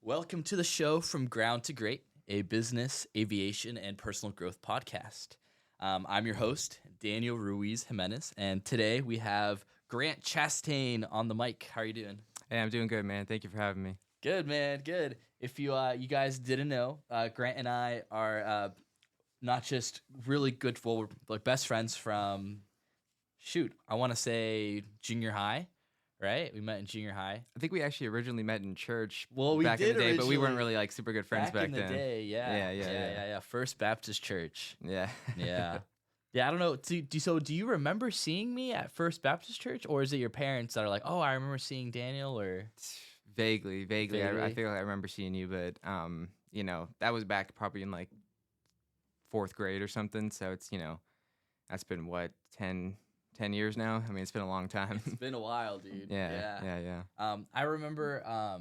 Welcome to the show From Ground to Great, a business, aviation, and personal growth podcast. I'm your host, Daniel Ruiz Jimenez, and today we have Grant Chastain on the mic. How are you doing? Hey, I'm doing good, man. Thank you for having me. Good, man. Good. If you guys didn't know, Grant and I are not just really good, well, we're like best friends from, I want to say junior high, right? We met in junior high. I think we actually originally met in church We back did in the day, but we weren't originally. really like super good friends back in the then. day, yeah. Yeah. First Baptist Church. Yeah. Yeah. Yeah, I don't know. Do you remember seeing me at First Baptist Church, or is it your parents that are like, oh, I remember seeing Daniel, or? Vaguely. I feel like I remember seeing you, but that was back probably in like fourth grade or something. So it's, that's been what, 10 years now? I mean, it's been a long time. It's been a while, dude. Yeah. I remember,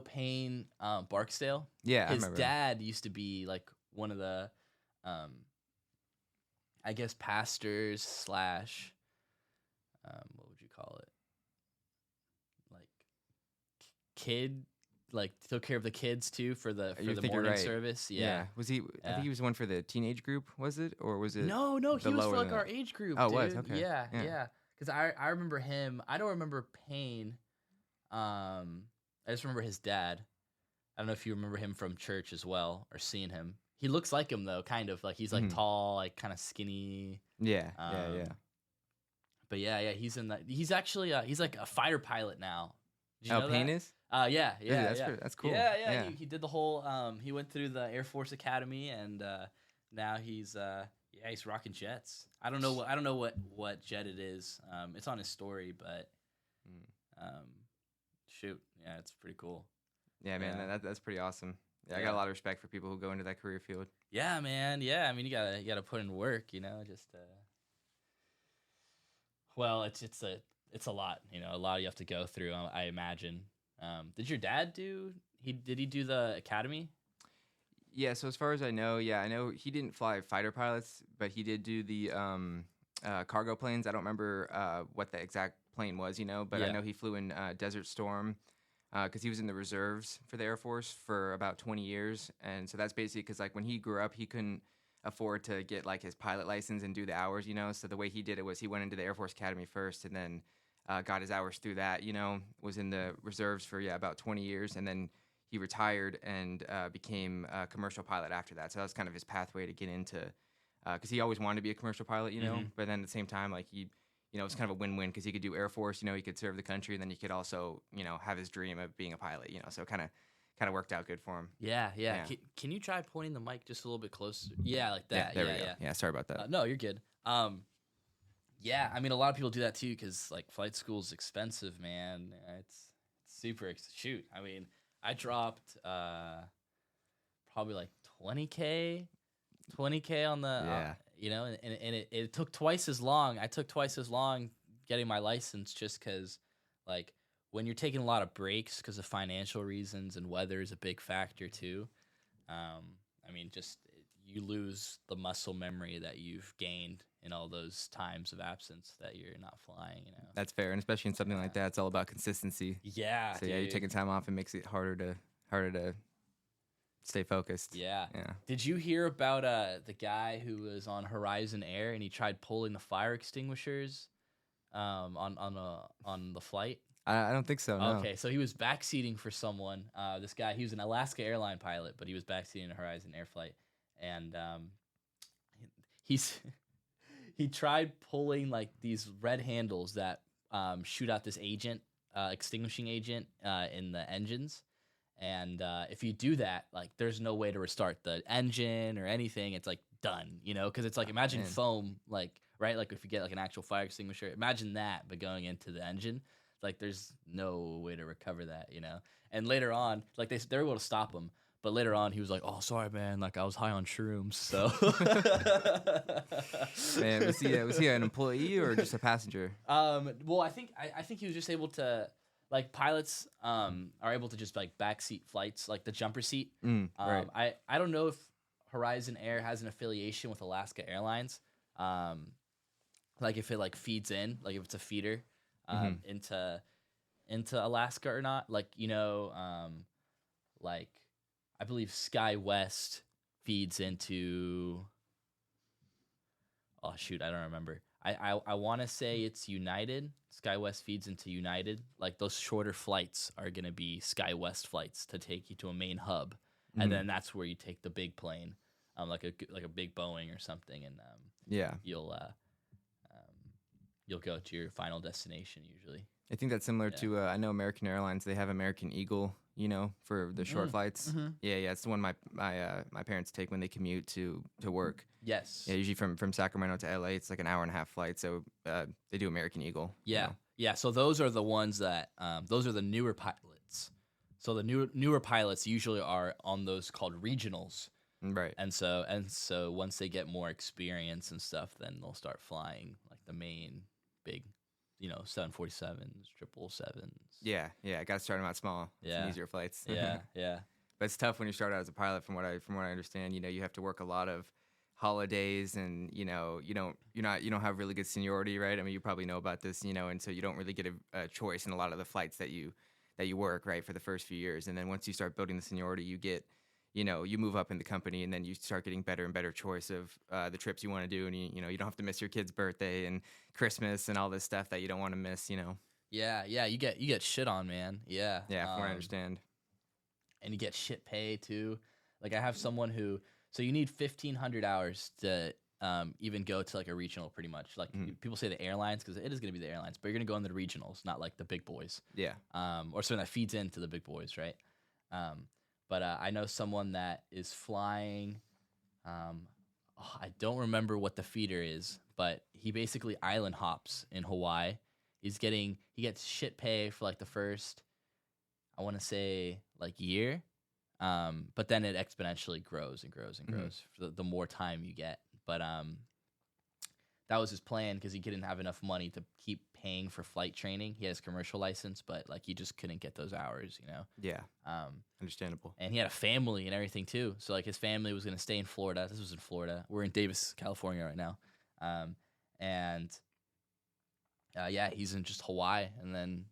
Payne Barksdale? Yeah, I His remember. dad used to be like one of the, I guess, pastors slash, what would you call it? Like kid, like took care of the kids too for the morning service. Yeah. Was he? I think he was one for the teenage group. Was it, or was it? No, he was for like our age group. Oh, dude. it was okay. Yeah. Because I remember him. I don't remember Payne. I just remember his dad. I don't know if you remember him from church as well or seeing him. He looks like him though, kind of like he's like tall, like kind of skinny. Yeah. But yeah, he's in that. He's actually he's like a fighter pilot now. Did you know Payne that? is? Yeah. That's cool. Yeah. He did the whole. He went through the Air Force Academy, and now he's he's rocking jets. I don't know what jet it is. It's on his story, but it's pretty cool. Yeah, man, that's pretty awesome. Yeah, I got a lot of respect for people who go into that career field. Yeah, man. Yeah, I mean, you gotta put in work, just. Well, it's a lot, a lot you have to go through. I imagine. Did your dad did he do the academy? Yeah. So as far as I know he didn't fly fighter pilots, but he did do the cargo planes. I don't remember what the exact plane was, but I know he flew in Desert Storm. Because he was in the reserves for the Air Force for about 20 years. And so that's basically because, like, when he grew up, he couldn't afford to get, like, his pilot license and do the hours, So the way he did it was he went into the Air Force Academy first and then got his hours through that, was in the reserves for, about 20 years. And then he retired and became a commercial pilot after that. So that was kind of his pathway to get into because he always wanted to be a commercial pilot, But then at the same time, like, it's kind of a win-win because he could do Air Force, he could serve the country, and then he could also, have his dream of being a pilot, So it kind of worked out good for him. Yeah. Can you try pointing the mic just a little bit closer? Yeah, like that. There we go. Yeah, sorry about that. No, you're good. Yeah, I mean, a lot of people do that too because like flight school is expensive, man. It's super. I mean, I dropped probably like $20K on the and it took twice as long. I took twice as long getting my license just because, like, when you're taking a lot of breaks because of financial reasons and weather is a big factor too. I mean, just you lose the muscle memory that you've gained in all those times of absence that you're not flying. That's fair, and especially in something like that, it's all about consistency. Yeah. So dude. you're taking time off, it makes it harder to stay focused. Yeah. Did you hear about the guy who was on Horizon Air and he tried pulling the fire extinguishers on the flight? I don't think so. No. Okay, so he was backseating for someone. This guy, he was an Alaska airline pilot, but he was backseating a Horizon Air flight, and he tried pulling like these red handles that shoot out this extinguishing agent in the engines. And if you do that, like, there's no way to restart the engine or anything. It's like done, because it's like imagine foam, like, right, like if you get like an actual fire extinguisher, imagine that, but going into the engine, like there's no way to recover that, And later on, like they were able to stop him, but later on he was like, "Oh, sorry, man, like I was high on shrooms." So, man, was he an employee or just a passenger? Well, I think he was just able to. Like pilots are able to just like backseat flights, like the jumper seat. Right. I don't know if Horizon Air has an affiliation with Alaska Airlines. Like if it like feeds in, like if it's a feeder into into Alaska or not. Like, like I believe SkyWest feeds into. Oh shoot, I don't remember. I want to say it's United. SkyWest feeds into United. Like those shorter flights are gonna be SkyWest flights to take you to a main hub, and then that's where you take the big plane, like a big Boeing or something, and you'll go to your final destination usually. I think that's similar to I know American Airlines. They have American Eagle, for the short flights. Mm-hmm. Yeah, it's the one my parents take when they commute to work. Yes. Yeah, usually from Sacramento to LA, it's like an hour and a half flight. So they do American Eagle. Yeah, yeah. So those are the ones that those are the newer pilots. So the newer pilots usually are on those called regionals. Right. And so once they get more experience and stuff, then they'll start flying like the main big, 747s, 777s. Yeah. I got to start them out small. Yeah. Some easier flights. Yeah. But it's tough when you start out as a pilot. From what I understand, you have to work a lot of holidays, and you don't have really good seniority, right? I mean, you probably know about this, and so you don't really get a choice in a lot of the flights that you work, right, for the first few years. And then once you start building the seniority, you get, you move up in the company, and then you start getting better and better choice of the trips you want to do, and you don't have to miss your kid's birthday and Christmas and all this stuff that you don't want to miss. Yeah, you get shit on, man. Yeah, from what I understand. And you get shit pay too. Like I have someone who, so you need 1,500 hours to even go to like a regional, pretty much. Like people say the airlines, because it is going to be the airlines, but you're going to go in the regionals, not like the big boys. Yeah. Or something that feeds into the big boys, right? But I know someone that is flying. I don't remember what the feeder is, but he basically island hops in Hawaii. He gets shit pay for like the first, I want to say like year, but then it exponentially grows and grows and grows for the more time you get. But that was his plan, because he didn't have enough money to keep paying for flight training. He has commercial license, but like he just couldn't get those hours, Yeah. Understandable. And he had a family and everything too. So like his family was going to stay in Florida. This was in Florida. We're in Davis, California right now. He's in just Hawaii, and then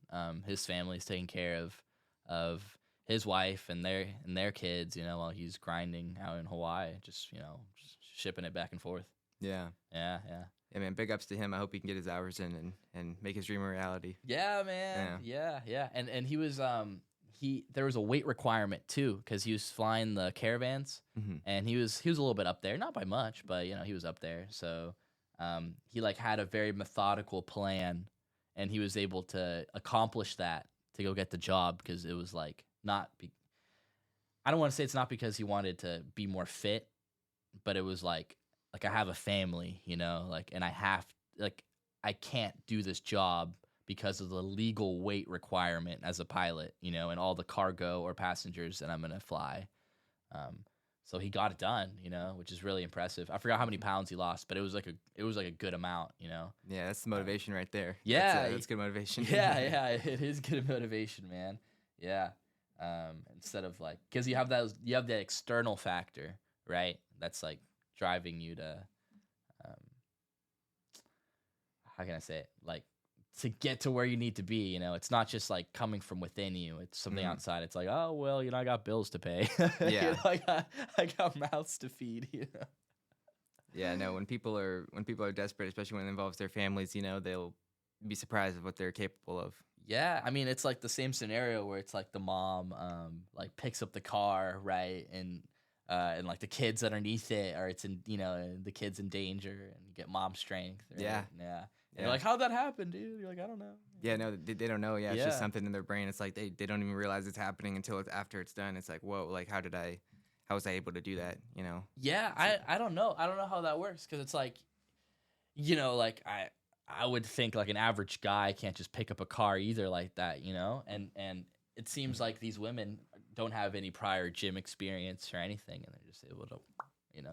his family's taking care of his wife and their kids, while he's grinding out in Hawaii, just shipping it back and forth. Yeah. Yeah, man, big ups to him. I hope he can get his hours in and make his dream a reality. Yeah, man. Yeah. And he was there was a weight requirement too, because he was flying the caravans, and he was a little bit up there, not by much, but he was up there. So he like had a very methodical plan, and he was able to accomplish that to go get the job, because it was like I don't want to say it's not because he wanted to be more fit, but it was like I have a family, and I can't do this job because of the legal weight requirement as a pilot, and all the cargo or passengers that I'm going to fly. So he got it done, which is really impressive. I forgot how many pounds he lost, but it was like a good amount, Yeah, that's the motivation right there. Yeah. That's good motivation. Yeah, it is good motivation, man. Yeah. Instead of because you have that external factor, right? That's like driving you to, how can I say it? Like to get to where you need to be, it's not just like coming from within you. It's something outside. It's like, oh, well, I got bills to pay. Yeah. I got mouths to feed, Yeah, no, when people are desperate, especially when it involves their families, they'll be surprised at what they're capable of. Yeah, I mean, it's like the same scenario where it's like the mom like picks up the car, right? And like the kids underneath it, or it's in, the kid's in danger, and you get mom strength. Right? Yeah. And you're like, how'd that happen, dude? You're like, I don't know. Yeah, no, they don't know. Yeah, it's just something in their brain. It's like they don't even realize it's happening until it's after it's done. It's like, whoa, like how was I able to do that? Yeah, I don't know. I don't know how that works, because it's like, like I would think like an average guy can't just pick up a car either like that, and it seems like these women don't have any prior gym experience or anything, and they're just able to,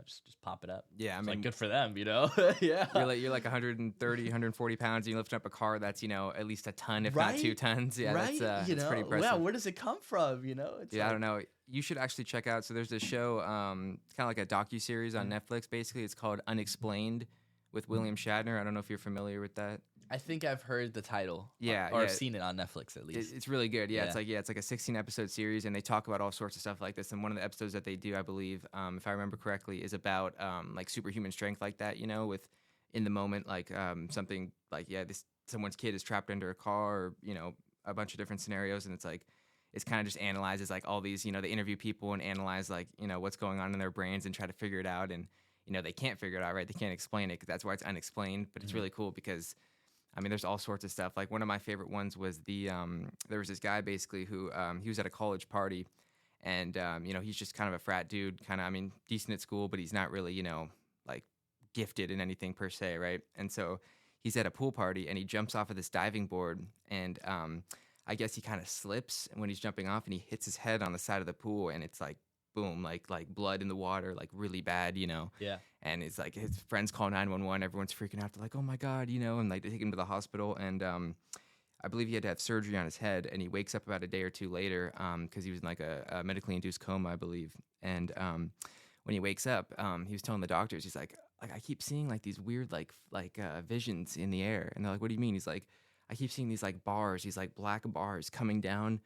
just pop it up. Yeah, I it's mean, like good for them, Yeah. You're like 130, 140 pounds, and you lift up a car that's, at least a ton, if right? not 2 tons. Yeah, right? That's pretty impressive. Yeah, where does it come from, It's I don't know. You should actually check out, so there's this show, it's kind of like a docuseries on Netflix, basically. It's called Unexplained with William Shatner. I don't know if you're familiar with that. I think I've heard the title. Yeah, Or yeah. I've seen it on Netflix at least. It's really good. Yeah, Yeah. it's like a 16 episode series, and they talk about all sorts of stuff like this. And one of the episodes that they do, I believe, if I remember correctly, is about like superhuman strength like that. You know, with in the moment, like something like this someone's kid is trapped under a car, or a bunch of different scenarios, and it's kind of just analyzes like all these. They interview people and analyze like what's going on in their brains and try to figure it out. And they can't figure it out, right? They can't explain it because that's why it's unexplained. But it's really cool because I mean, there's all sorts of stuff. Like one of my favorite ones was there was this guy basically who he was at a college party, and he's just kind of a frat dude, kind of I mean decent at school, but he's not really like gifted in anything per se, right? And so he's at a pool party and he jumps off of this diving board, and I guess he kind of slips when he's jumping off, and he hits his head on the side of the pool, and it's like boom, like blood in the water, like really bad. Yeah. And it's like his friends call 911. Everyone's freaking out. They're like, "Oh my god," and like they take him to the hospital. And I believe he had to have surgery on his head. And he wakes up about a day or two later because he was in like a medically induced coma, I believe. And when he wakes up, he was telling the doctors, he's like I keep seeing like these weird like visions in the air. And they're like, "What do you mean?" He's like, "I keep seeing these like bars, these like black bars coming down."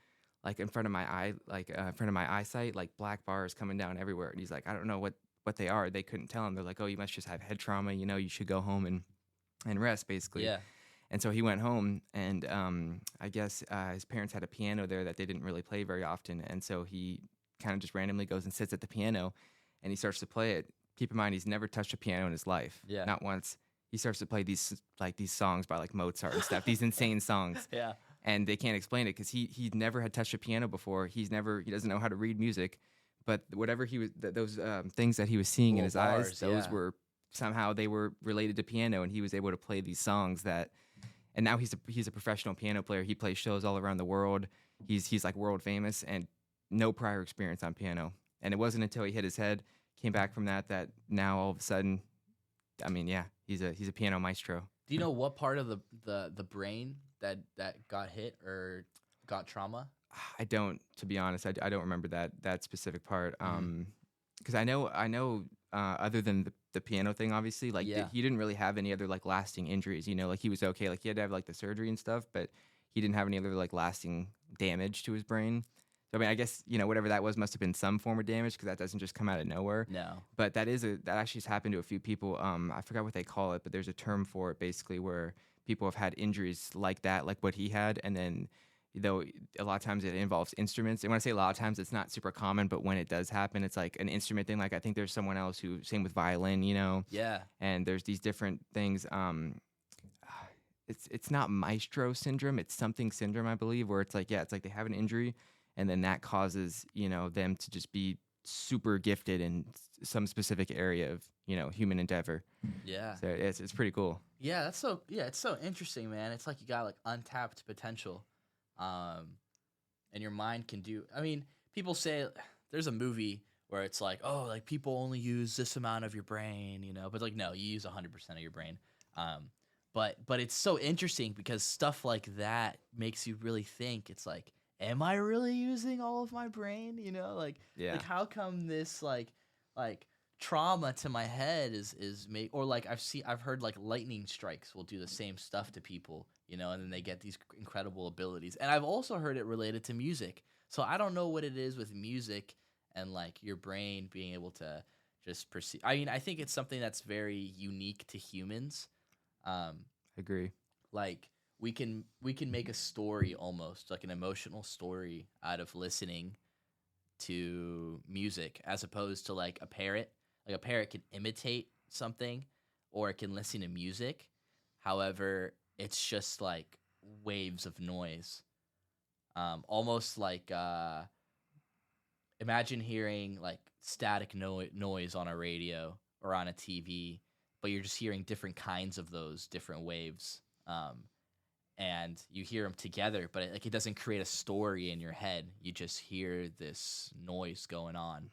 Like in front of my eye, like in front of my eyesight, like black bars coming down everywhere. And he's like, I don't know what they are. They couldn't tell him. They're like, oh, you must just have head trauma. You should go home and rest, basically. Yeah. And so he went home, and I guess his parents had a piano there that they didn't really play very often. And so he kind of just randomly goes and sits at the piano, and he starts to play it. Keep in mind, he's never touched a piano in his life. Yeah. Not once. He starts to play these songs by like Mozart and stuff, these insane songs. Yeah. And they can't explain it because he never had touched a piano before. He doesn't know how to read music, but whatever he was those things that he was seeing in his eyes, those were somehow they were related to piano, and he was able to play these songs that. And now he's a professional piano player. He plays shows all around the world. He's like world famous, and no prior experience on piano. And it wasn't until he hit his head, came back from that now all of a sudden, I mean, yeah, he's a piano maestro. Do you know what part of the brain that got hit or got trauma? I don't, to be honest. I don't remember that specific part. Because I know other than the piano thing, obviously, like he didn't really have any other like lasting injuries. Like he was okay. Like he had to have like the surgery and stuff, but he didn't have any other like lasting damage to his brain. So I mean, I guess whatever that was must have been some form of damage because that doesn't just come out of nowhere. No. But that actually has happened to a few people. I forgot what they call it, but there's a term for it basically where people have had injuries like that, like what he had, and then though a lot of times it involves instruments. And when I say a lot of times, it's not super common, but when it does happen, it's like an instrument thing. Like I think there's someone else who same with violin, Yeah. And there's these different things. It's not maestro syndrome. It's something syndrome, I believe, where it's like they have an injury, and then that causes them to just be super gifted in some specific area of human endeavor. Yeah. So it's pretty cool. Yeah, it's so interesting, man. It's like you got like untapped potential, and your mind can do. I mean, people say there's a movie where it's like, oh, like people only use this amount of your brain, but like no, you use 100% of your brain. But it's so interesting because stuff like that makes you really think. It's like, am I really using all of my brain? Like how come this like trauma to my head is made, or like I've heard like lightning strikes will do the same stuff to people, and then they get these incredible abilities. And I've also heard it related to music. So I don't know what it is with music and like your brain being able to just perceive. I mean, I think it's something that's very unique to humans. Agree. Like we can make a story, almost like an emotional story, out of listening to music, as opposed to like a parrot. Like a parrot can imitate something, or it can listen to music. However, it's just like waves of noise. Almost like imagine hearing like static noise on a radio or on a TV, but you're just hearing different kinds of those different waves. And you hear them together, but it doesn't create a story in your head. You just hear this noise going on.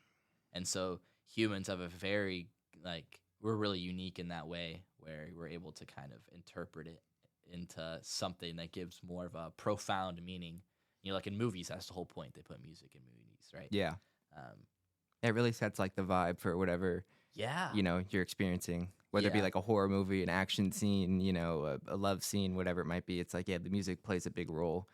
And so humans have a very, we're really unique in that way, where we're able to kind of interpret it into something that gives more of a profound meaning. Like in movies, that's the whole point. They put music in movies, right? Yeah. It really sets like the vibe for whatever Yeah. you're experiencing, whether it be Yeah. like a horror movie, an action scene, a love scene, whatever it might be. It's like, yeah, the music plays a big role,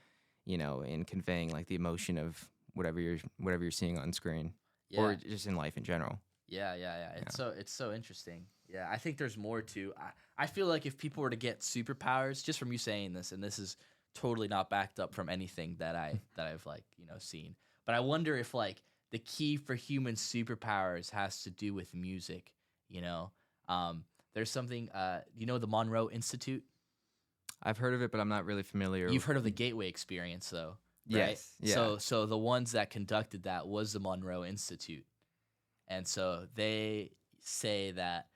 in conveying like the emotion of whatever you're seeing on screen or Yeah. just in life in general. Yeah. Yeah. It's so interesting. Yeah, I think there's more to. I feel like if people were to get superpowers, just from you saying this, and this is totally not backed up from anything that I've like seen, but I wonder if like the key for human superpowers has to do with music. You know, there's something. The Monroe Institute. I've heard of it, but I'm not really familiar. You've heard of the Gateway Experience, though, right? Yes. Yeah. So the ones that conducted that was the Monroe Institute. And so they say that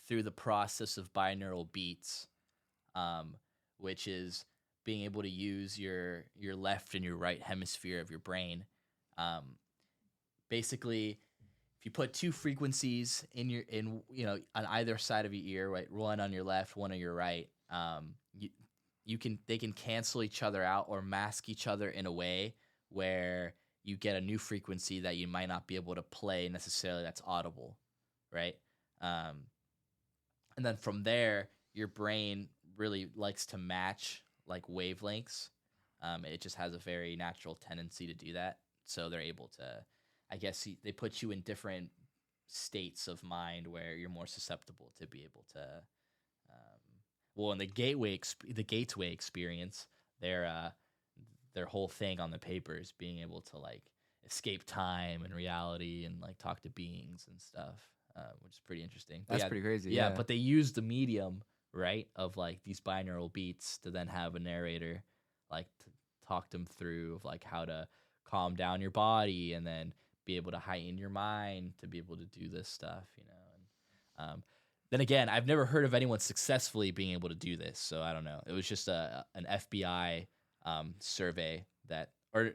through the process of binaural beats, which is being able to use your left and your right hemisphere of your brain, basically, if you put two frequencies on either side of your ear, right, one on your left, one on your right, they can cancel each other out or mask each other in a way where you get a new frequency that you might not be able to play necessarily that's audible, right? And then from there, your brain really likes to match like wavelengths. It just has a very natural tendency to do that. So they're able to, I guess, they put you in different states of mind where you're more susceptible to be able to. In the Gateway experience, their whole thing on the paper is being able to like escape time and reality and like talk to beings and stuff, which is pretty interesting. That's pretty crazy. Yeah, but they use the medium, right, of like these binaural beats to then have a narrator like to talk them through of like how to calm down your body and then be able to heighten your mind to be able to do this stuff, And then again, I've never heard of anyone successfully being able to do this, so I don't know. It was just an FBI survey or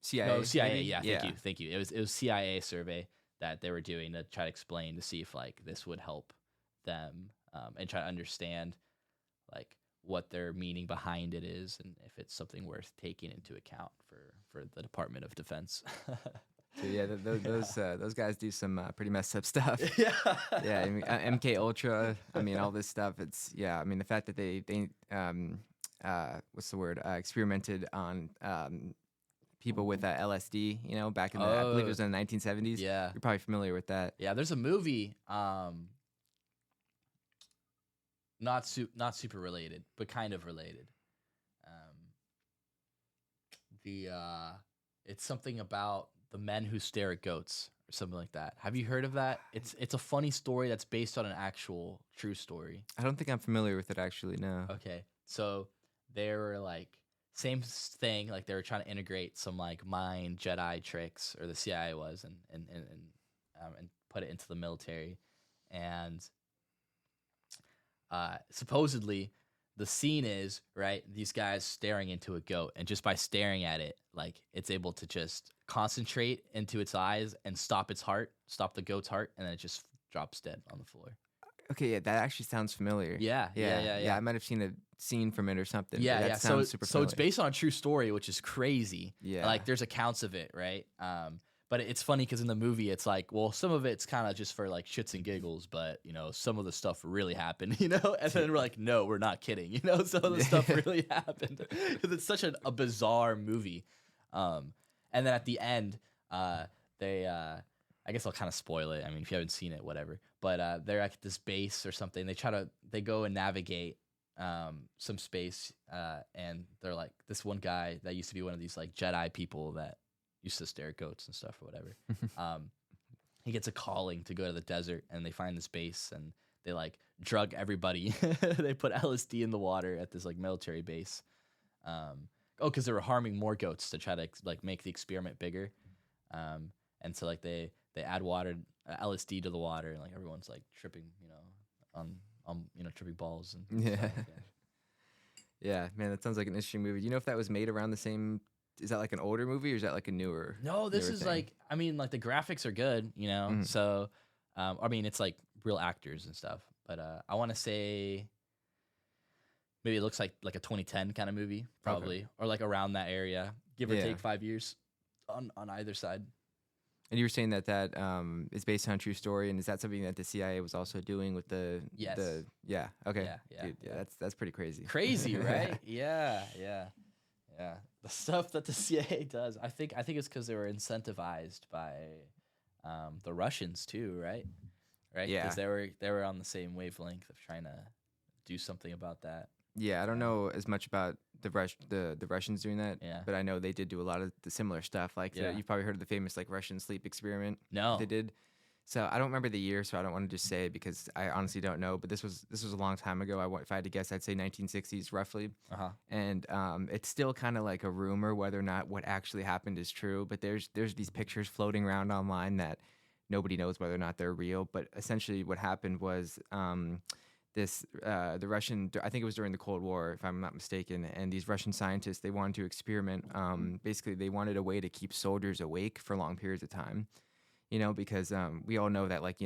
CIA. No, CIA. Maybe? Yeah, thank you. It was CIA survey that they were doing to try to explain to see if like this would help them and try to understand like what their meaning behind it is and if it's something worth taking into account for the Department of Defense. So yeah, those guys do some pretty messed up stuff. Yeah. Yeah, I mean, MK Ultra. I mean, all this stuff. It's I mean, the fact that they what's the word? Experimented on people with LSD. Back in the I believe it was in the 1970s. Yeah, you're probably familiar with that. Yeah, there's a movie. Not super related, but kind of related. It's something about the men who stare at goats or something like that. Have you heard of that? It's a funny story that's based on an actual true story. I don't think I'm familiar with it actually. No. Okay, so they were like same thing. Like they were trying to integrate some like mind Jedi tricks, or the CIA was, and put it into the military, and supposedly the scene is, right, these guys staring into a goat, and just by staring at it, like it's able to just concentrate into its eyes and stop the goat's heart, and then it just drops dead on the floor. Okay, yeah, that actually sounds familiar. Yeah. I might have seen a scene from it or something. Yeah, that yeah. Sounds super so it's based on a true story, which is crazy. Yeah. Like there's accounts of it, right? But it's funny because in the movie, it's like, well, some of it's kind of just for like shits and giggles, but some of the stuff really happened, And then we're like, no, we're not kidding, Some of the stuff really happened because it's such a bizarre movie. And then at the end, they, I guess I'll kind of spoil it. I mean, if you haven't seen it, whatever. But they're at this base or something. They go and navigate some space, and they're like, this one guy that used to be one of these like Jedi people that used to stare at goats and stuff or whatever. He gets a calling to go to the desert, and they find this base, and they like drug everybody. They put LSD in the water at this like military base. Because they were harming more goats to try to like make the experiment bigger. And so like they add LSD to the water, and like everyone's like tripping, on tripping balls and yeah. stuff like that. Yeah, man, that sounds like an interesting movie. Do you know if that was made around the same? Is that like an older movie, or is that like a newer? No, this is thing? like, I mean, like the graphics are good, Mhm. So, I mean, it's like real actors and stuff. But I want to say maybe it looks like a 2010 kind of movie, probably, or like around that area, give or take 5 years on either side. And you were saying that is based on a true story, and is that something that the CIA was also doing with Yes. yeah, okay. Yeah. Dude, yeah, that's pretty crazy. Crazy, right? Yeah. The stuff that the CIA does, I think it's because they were incentivized by the Russians too, right? Right? Yeah. Because they were on the same wavelength of trying to do something about that. Yeah, I don't know as much about the Russians doing that, Yeah. but I know they did do a lot of the similar stuff. Like you've probably heard of the famous like Russian sleep experiment. No. They did. So I don't remember the year, so I don't want to just say it because I honestly don't know. But this was a long time ago. If I had to guess, I'd say 1960s roughly. And it's still kind of like a rumor whether or not what actually happened is true. But there's these pictures floating around online that nobody knows whether or not they're real. But essentially, what happened was the Russian, I think it was during the Cold War, if I'm not mistaken, and these Russian scientists, they wanted to experiment. Basically, they wanted a way to keep soldiers awake for long periods of time. Because we all know that, like,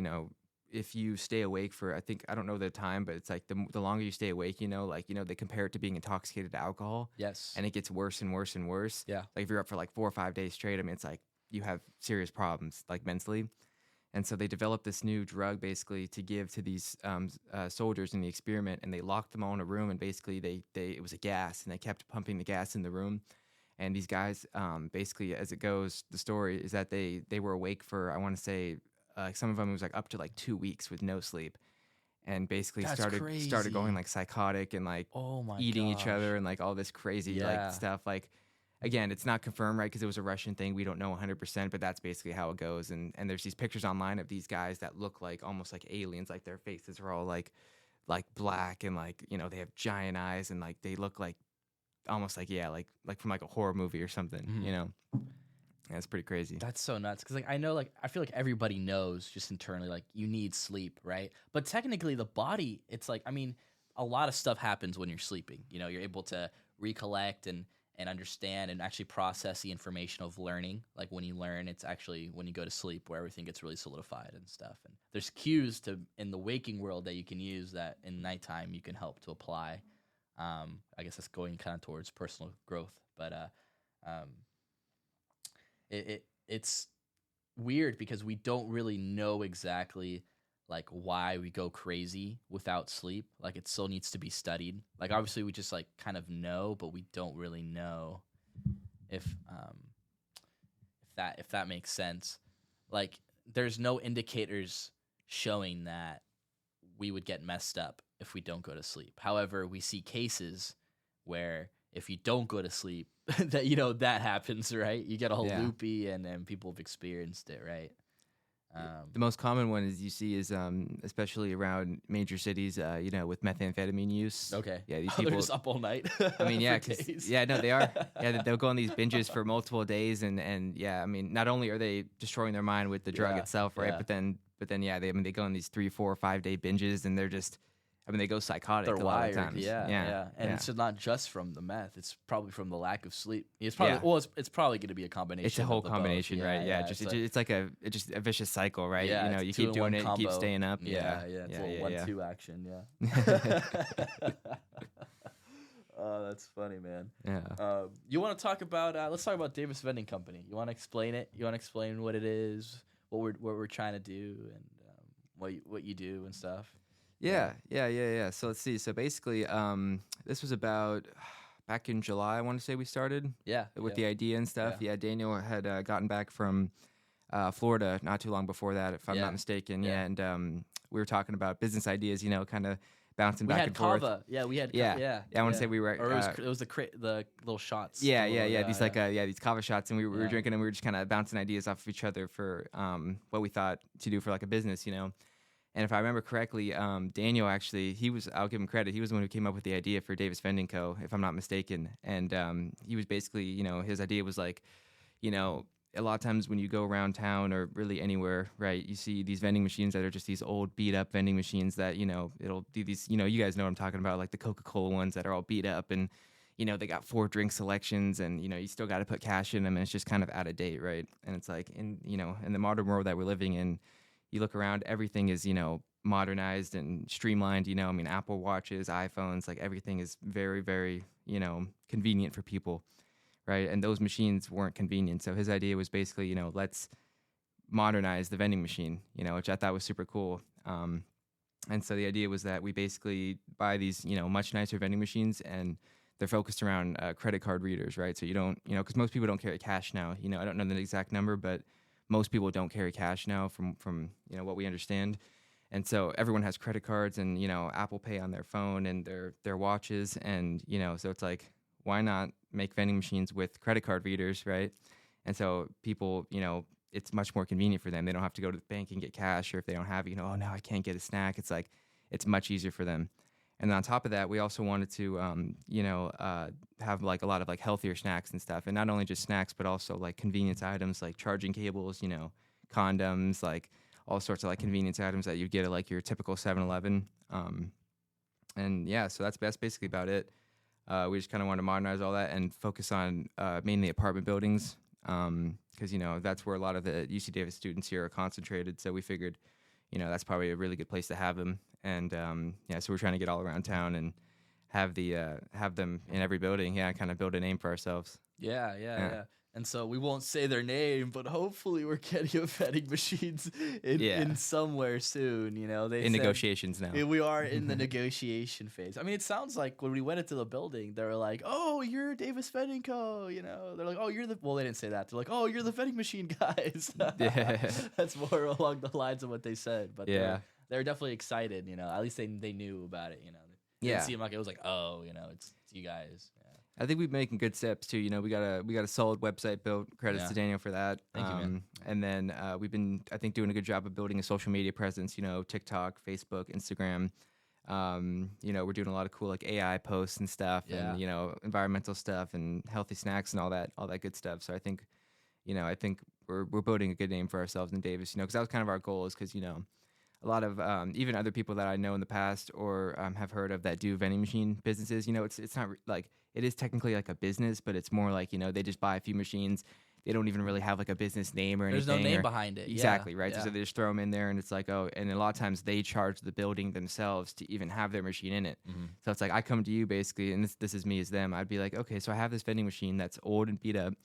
if you stay awake for, I don't know the time, but it's like the longer you stay awake, they compare it to being intoxicated to alcohol. Yes. And it gets worse and worse and worse. Yeah. Like if you're up for like 4 or 5 days straight, I mean, it's like you have serious problems, like mentally. And so they developed this new drug basically to give to these soldiers in the experiment, and they locked them all in a room, and basically it was a gas, and they kept pumping the gas in the room. And these guys, basically, as it goes, the story is that they were awake for, I want to say, some of them it was like up to like 2 weeks with no sleep, and basically started going like psychotic and like eating each other and like all this crazy like stuff. Like, again, it's not confirmed, right? Because it was a Russian thing. We don't know 100%, but that's basically how it goes. And there's these pictures online of these guys that look like almost like aliens. Like their faces are all like black and like they have giant eyes and like they look like almost like like from like a horror movie or something. That's pretty crazy. That's so nuts because like I feel like everybody knows just internally like you need sleep, right? But technically the body, it's like, I mean, a lot of stuff happens when you're sleeping. You're able to recollect and understand and actually process the information of learning. Like when you learn, it's actually when you go to sleep where everything gets really solidified and stuff. And there's cues in the waking world that you can use that in nighttime you can help to apply. I guess that's going kind of towards personal growth, but it's weird because we don't really know exactly like why we go crazy without sleep. Like it still needs to be studied. Like obviously we just like kind of know, but we don't really know if that makes sense. Like there's no indicators showing that we would get messed up if we don't go to sleep. However, we see cases where if you don't go to sleep, that that happens, right? You get all loopy, and people have experienced it, right? The most common one is you see is especially around major cities, with methamphetamine use. Okay. Yeah, these people people are just up all night. I mean, yeah, no, they are. Yeah, they'll go on these binges for multiple days, and yeah, I mean, not only are they destroying their mind with the drug itself, right? Yeah. But then, yeah, they go on these 3, 4, 5 day binges, and they're just, I mean, they go psychotic. They're a lot wired, of times. Yeah. And it's not just from the meth; it's probably from the lack of sleep. It's probably it's probably going to be a combination. It's a whole of the combination, both. right? Yeah, it's like a vicious cycle, right? Yeah, you keep doing it, you keep staying up. Yeah. It's a little 1-2 action. Yeah. Oh, that's funny, man. Yeah. You want to talk about? Let's talk about Davis Vending Company. You want to explain it? You want to explain what it is, what we're trying to do, and what you do and stuff. Yeah. So let's see. So basically, this was about back in July, I want to say we started. With the idea and stuff. Yeah, Daniel had gotten back from Florida not too long before that, if I'm not mistaken. Yeah, and we were talking about business ideas, kind of bouncing back and forth. Kava. Yeah, we had. Yeah, I want to say we were. Or it was the little shots. Yeah. These kava shots, and we were drinking, and we were just kind of bouncing ideas off of each other for what we thought to do for like a business, And if I remember correctly, Daniel actually, I'll give him credit, he was the one who came up with the idea for Davis Vending Co., if I'm not mistaken. And he was basically, his idea was like, a lot of times when you go around town or really anywhere, right, you see these vending machines that are just these old beat up vending machines that, it'll do these, you guys know what I'm talking about, like the Coca-Cola ones that are all beat up and, they got 4 drink selections and, you still got to put cash in them and it's just kind of out of date, right? And it's like, in the modern world that we're living in, you look around, everything is, modernized and streamlined, I mean, Apple Watches, iPhones, like everything is very, very, convenient for people, right? And those machines weren't convenient. So his idea was basically, let's modernize the vending machine, which I thought was super cool. And so the idea was that we basically buy these, much nicer vending machines, and they're focused around credit card readers, right? So you don't, because most people don't carry cash now. I don't know the exact number, but most people don't carry cash now from what we understand. And so everyone has credit cards and, Apple Pay on their phone and their watches. And, so it's like, why not make vending machines with credit card readers, right? And so people, it's much more convenient for them. They don't have to go to the bank and get cash, or if they don't have, oh, no, I can't get a snack. It's like, it's much easier for them. And on top of that, we also wanted to, have like a lot of like healthier snacks and stuff. And not only just snacks, but also like convenience items like charging cables, condoms, like all sorts of like convenience items that you'd get at like your typical 7-Eleven. And yeah, so that's basically about it. We just kind of want to modernize all that and focus on mainly apartment buildings, because that's where a lot of the UC Davis students here are concentrated. So we figured, that's probably a really good place to have them. And so we're trying to get all around town and have them in every building. Yeah, kind of build a name for ourselves. Yeah. And so we won't say their name, but hopefully we're getting vending machines in somewhere soon. They in negotiations now. We are in the negotiation phase. I mean, it sounds like when we went into the building, they were like, "Oh, you're Davis Vending Co." They're like, "Oh, you're the." Well, they didn't say that. They're like, "Oh, you're the vending machine guys." Yeah, that's more along the lines of what they said. But yeah, they're definitely excited. At least they knew about it. It didn't seem like it was like, oh, it's you guys. Yeah. I think we're making good steps too. We got a solid website built. Credits to Daniel for that. Thank you, man. And then we've been, I think, doing a good job of building a social media presence. TikTok, Facebook, Instagram. We're doing a lot of cool like AI posts and stuff, and environmental stuff and healthy snacks and all that good stuff. So I think we're building a good name for ourselves in Davis. Because that was kind of our goal, is because a lot of even other people that I know in the past or have heard of that do vending machine businesses, it's not like, it is technically like a business, but it's more like, they just buy a few machines. They don't even really have like a business name or anything. There's no name behind it. Exactly, right? Yeah. So they just throw them in there, and it's like, oh, and a lot of times they charge the building themselves to even have their machine in it. Mm-hmm. So it's like, I come to you basically, and this is me as them. I'd be like, okay, so I have this vending machine that's old and beat up.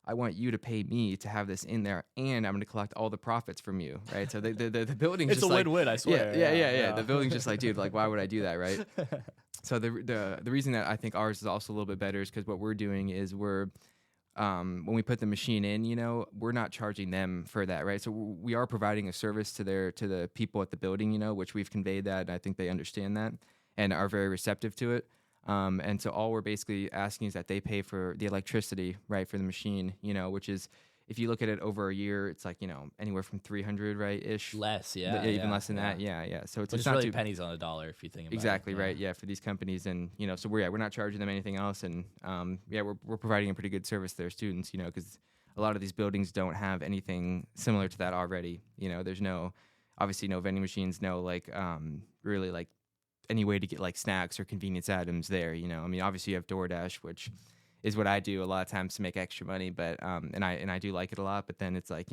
I want you to pay me to have this in there, and I'm going to collect all the profits from you, right? So the building's it's just a like, win-win, I swear. Yeah. The building's just like, dude, like, why would I do that, right? So the reason that I think ours is also a little bit better is because what we're doing is we're when we put the machine in, we're not charging them for that, right? So we are providing a service to the people at the building, which we've conveyed that, and I think they understand that and are very receptive to it. And so all we're basically asking is that they pay for the electricity, right, for the machine, which is, if you look at it over a year, it's like, anywhere from 300, right, ish. Less, even less than that, yeah. So it's not really pennies on a dollar if you think about exactly, it. Right, yeah, for these companies, and so we're not charging them anything else, and we're providing a pretty good service to their students, because a lot of these buildings don't have anything similar to that already. There's obviously no vending machines, no like really like any way to get like snacks or convenience items there. I mean, obviously you have DoorDash, which is what I do a lot of times to make extra money, but and I do like it a lot, but then it's like,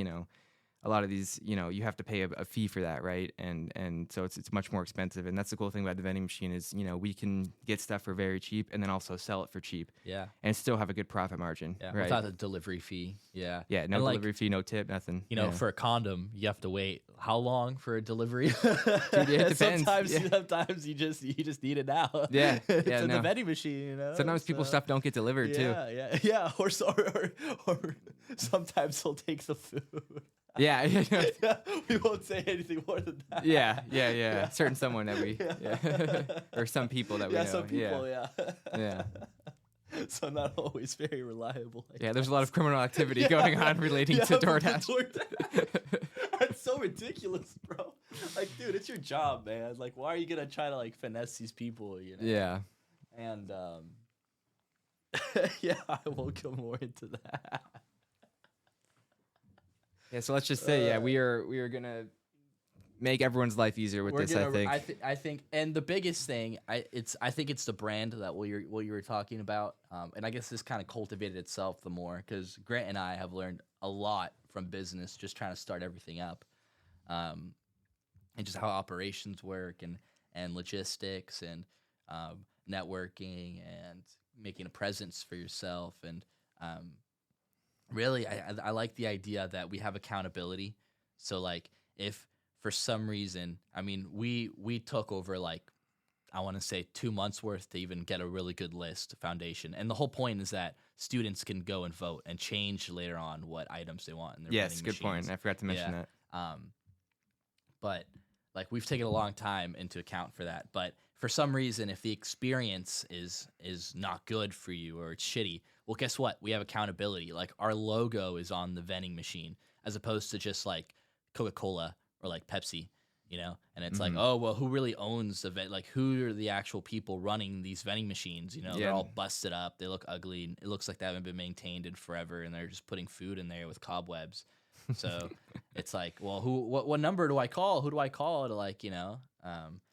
a lot of these, you have to pay a fee for that, right? And so it's much more expensive. And that's the cool thing about the vending machine is, we can get stuff for very cheap and then also sell it for cheap. Yeah. And still have a good profit margin. Yeah. Right? Without the delivery fee. Yeah. Yeah. No delivery fee, no tip, nothing. For a condom, you have to wait how long for a delivery? Dude, it depends. Sometimes you just need it now. Yeah. It's in the vending machine, Sometimes people's stuff don't get delivered too. Yeah. Or sometimes they'll take the food. Yeah. We won't say anything more than that. Yeah. Certain someone that we, or some people that we know. Yeah, some people, Yeah. So not always very reliable. There's a lot of criminal activity going on relating to DoorDash. That's so ridiculous, bro. Like, dude, it's your job, man. Like, why are you gonna try to like finesse these people? Yeah. And I won't go more into that. Yeah, so let's just say, we are gonna make everyone's life easier with this. I think, and the biggest thing, I think it's the brand that what you were talking about, and I guess this kind of cultivated itself the more because Grant and I have learned a lot from business, just trying to start everything up, and just how operations work and logistics and networking and making a presence for yourself and really, I like the idea that we have accountability. So like if for some reason, I mean, we took over like I want to say 2 months worth to even get a really good list foundation. And the whole point is that students can go and vote and change later on what items they want in their Yes, vending good point. machines. I forgot to mention Yeah. that. Um, but like we've taken a long time into account for that. But for some reason, if the experience is not good for you or it's shitty, well, guess what? We have accountability. Like our logo is on the vending machine as opposed to just like Coca-Cola or like Pepsi, you know? And it's like, Hmm. oh, well, who really owns the like who are the actual people running these vending machines? You know, they're Yeah. all busted up, they look ugly, and it looks like they haven't been maintained in forever, and they're just putting food in there with cobwebs. So it's like, well, what number do I call? Who do I call to like, you know?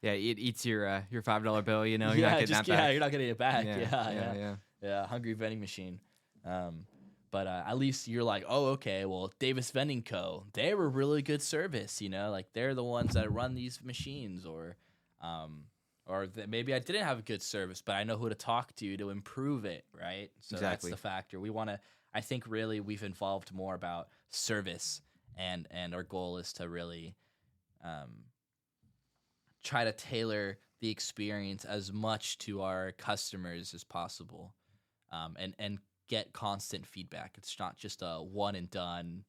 Yeah, it eats your $5 bill. You know, you're Yeah, not getting just that back. you're not getting it back. Yeah, Yeah, yeah, yeah, yeah. yeah. Hungry vending machine. But at least you're like, oh, okay. Well, Davis Vending Co. They were really good service. You know, like they're the ones that run these machines, or maybe I didn't have a good service, but I know who to talk to improve it. Right. So Exactly. that's the factor. We want to. I think really we've involved more about service, and our goal is to really um, try to tailor the experience as much to our customers as possible, and get constant feedback. It's not just a one and done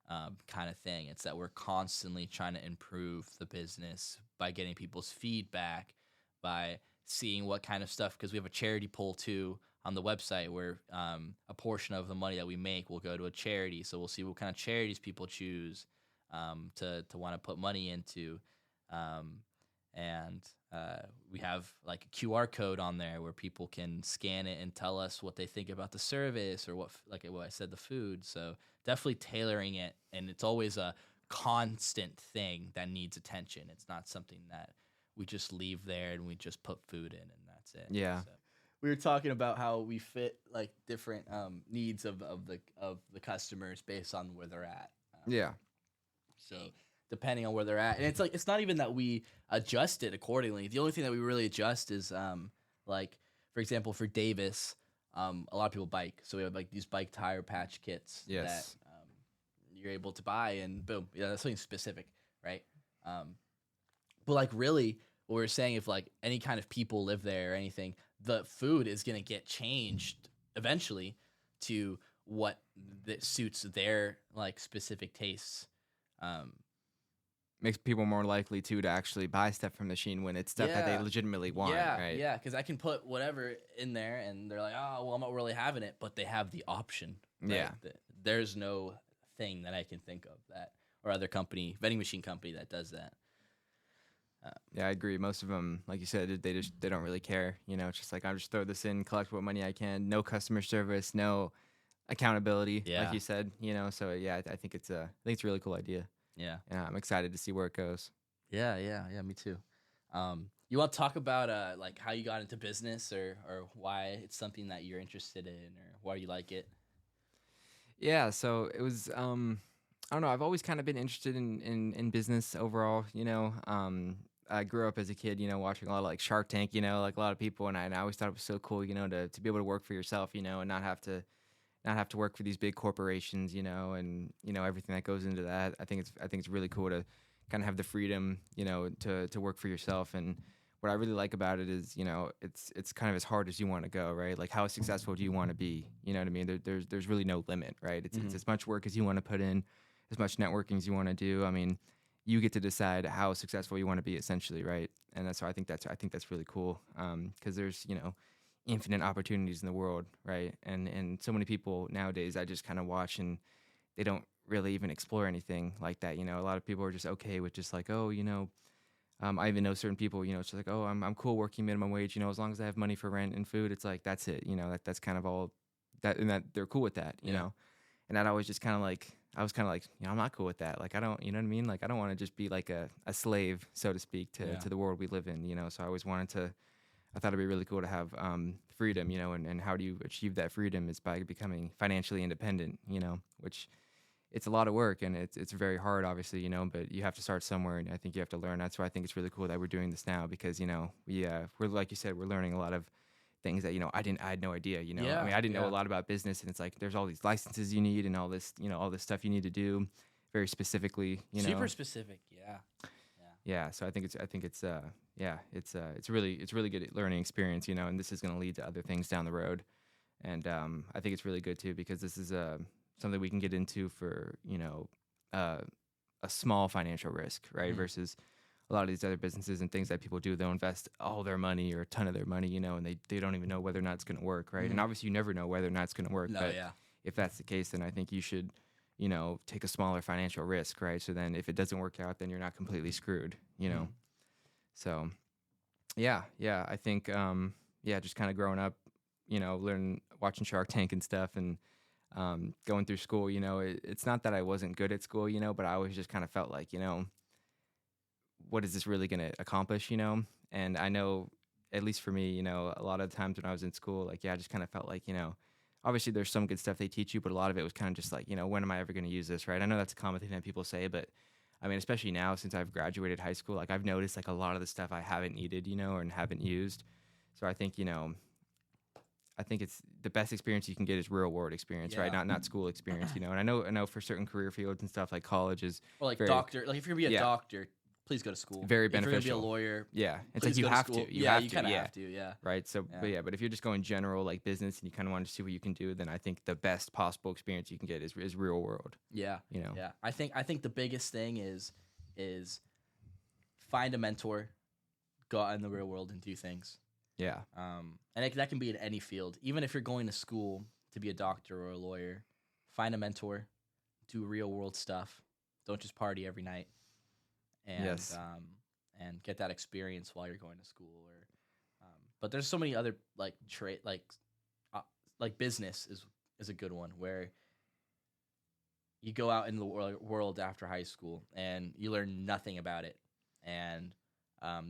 kind of thing. It's that we're constantly trying to improve the business by getting people's feedback, by seeing what kind of stuff, because we have a charity pool too on the website where a portion of the money that we make will go to a charity. So we'll see what kind of charities people choose to want to put money into. Um, and we have like a QR code on there where people can scan it and tell us what they think about the service or like what I said, the food. So definitely tailoring it, and it's always a constant thing that needs attention. It's not something that we just leave there and we just put food in and that's it. Yeah. So we were talking about how we fit like different needs of the customers based on where they're at. Yeah. So depending on where they're at, and it's like it's not even that we adjust it accordingly. The only thing that we really adjust is like for example for Davis, a lot of people bike, so we have like these bike tire patch kits Yes. that you're able to buy, and boom, yeah, that's something specific, right? But like really, what we're saying, if like any kind of people live there or anything, the food is gonna get changed eventually to what that suits their like specific tastes. Makes people more likely to actually buy stuff from the machine when it's stuff that they Yeah. legitimately want, Yeah, right? yeah, because I can put whatever in there, and they're like, "Oh, well, I'm not really having it," but they have the option. Right? Yeah. There's no thing that I can think of that or other company, vending machine company that does that. Yeah, I agree. Most of them, like you said, they don't really care. You know, it's just like I'll just throw this in, collect what money I can. No customer service, no accountability, Yeah. like you said. You know, so yeah, I think it's a a really cool idea. Yeah, Yeah, I'm excited to see where it goes. yeah. Me too. You want to talk about like how you got into business or why it's something that you're interested in or why you like it? Yeah, so it was I don't know, I've always kind of been interested in business overall, you know. I grew up as a kid, you know, watching a lot of like Shark Tank, you know, like a lot of people, and I always thought it was so cool, you know, to be able to work for yourself, you know, and not have to work for these big corporations, you know, and you know everything that goes into that. I think it's really cool to kind of have the freedom, you know, to work for yourself. And what I really like about it is, you know, it's kind of as hard as you want to go, right? Like how successful do you want to be? You know what I mean? There's really no limit, right? It's as much work as you want to put in, as much networking as you want to do. I mean, you get to decide how successful you want to be, essentially, right? And that's why I think that's really cool, because there's, you know, infinite opportunities in the world, right? And so many people nowadays I just kind of watch, and they don't really even explore anything like that. You know, a lot of people are just okay with just like, oh, you know, I even know certain people, you know, it's just like, oh, I'm cool working minimum wage, you know, as long as I have money for rent and food. It's like that's it, you know, that's kind of all that, and that they're cool with that, you know. And that always just kind of like, I was kind of like, you know, I'm not cool with that. Like I don't, you know what I mean? Like I don't want to just be like a slave, so to speak, to the world we live in, you know. So I always wanted to. I thought it'd be really cool to have freedom, you know, and how do you achieve that freedom is by becoming financially independent, you know, which it's a lot of work and it's very hard, obviously, you know, but you have to start somewhere, and I think you have to learn. That's why I think it's really cool that we're doing this now, because, you know, we're like you said, we're learning a lot of things that, I had no idea, Yeah, I mean, I didn't know a yeah. lot about business, and it's like, there's all these licenses you need and all this, all this stuff you need to do very specifically, Super specific. Yeah. Yeah. Yeah. So it's really good learning experience, and this is going to lead to other things down the road. And I think it's really good too, because this is something we can get into for, uh, a small financial risk, right? Mhm. Versus a lot of these other businesses and things that people do, they'll invest all their money or a ton of their money, and they don't even know whether or not it's going to work, right? And Mhm. obviously you never know whether or not it's going to work. No, But yeah. if that's the case, then I think you should, take a smaller financial risk, right? So then if it doesn't work out, then you're not completely screwed, Mhm. So yeah, I think just kind of growing up, watching Shark Tank and stuff, and going through school, it's not that I wasn't good at school, but I always just kind of felt like, what is this really going to accomplish, And I know, at least for me, a lot of the times when I was in school, like, I just kind of felt like, obviously there's some good stuff they teach you, but a lot of it was kind of just like, when am I ever going to use this, right? I know that's a common thing that people say, but I mean, especially now since I've graduated high school, like, I've noticed like a lot of the stuff I haven't needed, or haven't used. So I think, it's the best experience you can get is real world experience, right? Yeah. Not school experience, And I know for certain career fields and stuff, like college is Or like very, doctor. Like if you're gonna be a yeah, doctor, please go to school. very If you're gonna be a beneficial. lawyer, Yeah, it's please like you go to have school. to, you Yeah, have you to, kind of yeah, have to. Yeah. right. So, Yeah. but if you're just going general like business and you kind of want to see what you can do, then I think the best possible experience you can get is real world. Yeah. Yeah. I think the biggest thing is find a mentor, go out in the real world and do things. Yeah, And that can be in any field. Even if you're going to school to be a doctor or a lawyer, find a mentor, do real world stuff. Don't just party every night, and Yes. and get that experience while you're going to school. Or, but there's so many other like like business is a good one where you go out in the world after high school and you learn nothing about it, and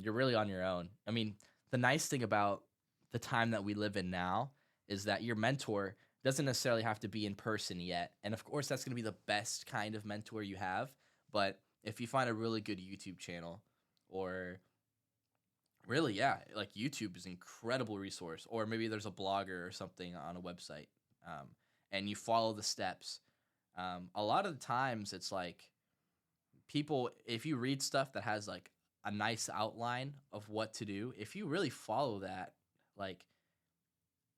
you're really on your own. I mean, the nice thing about the time that we live in now is that your mentor doesn't necessarily have to be in person yet. And of course, that's going to be the best kind of mentor you have. But if you find a really good YouTube channel, or really, yeah, like YouTube is an incredible resource, or maybe there's a blogger or something on a website, and you follow the steps. A lot of the times it's like people, if you read stuff that has like a nice outline of what to do, if you really follow that, like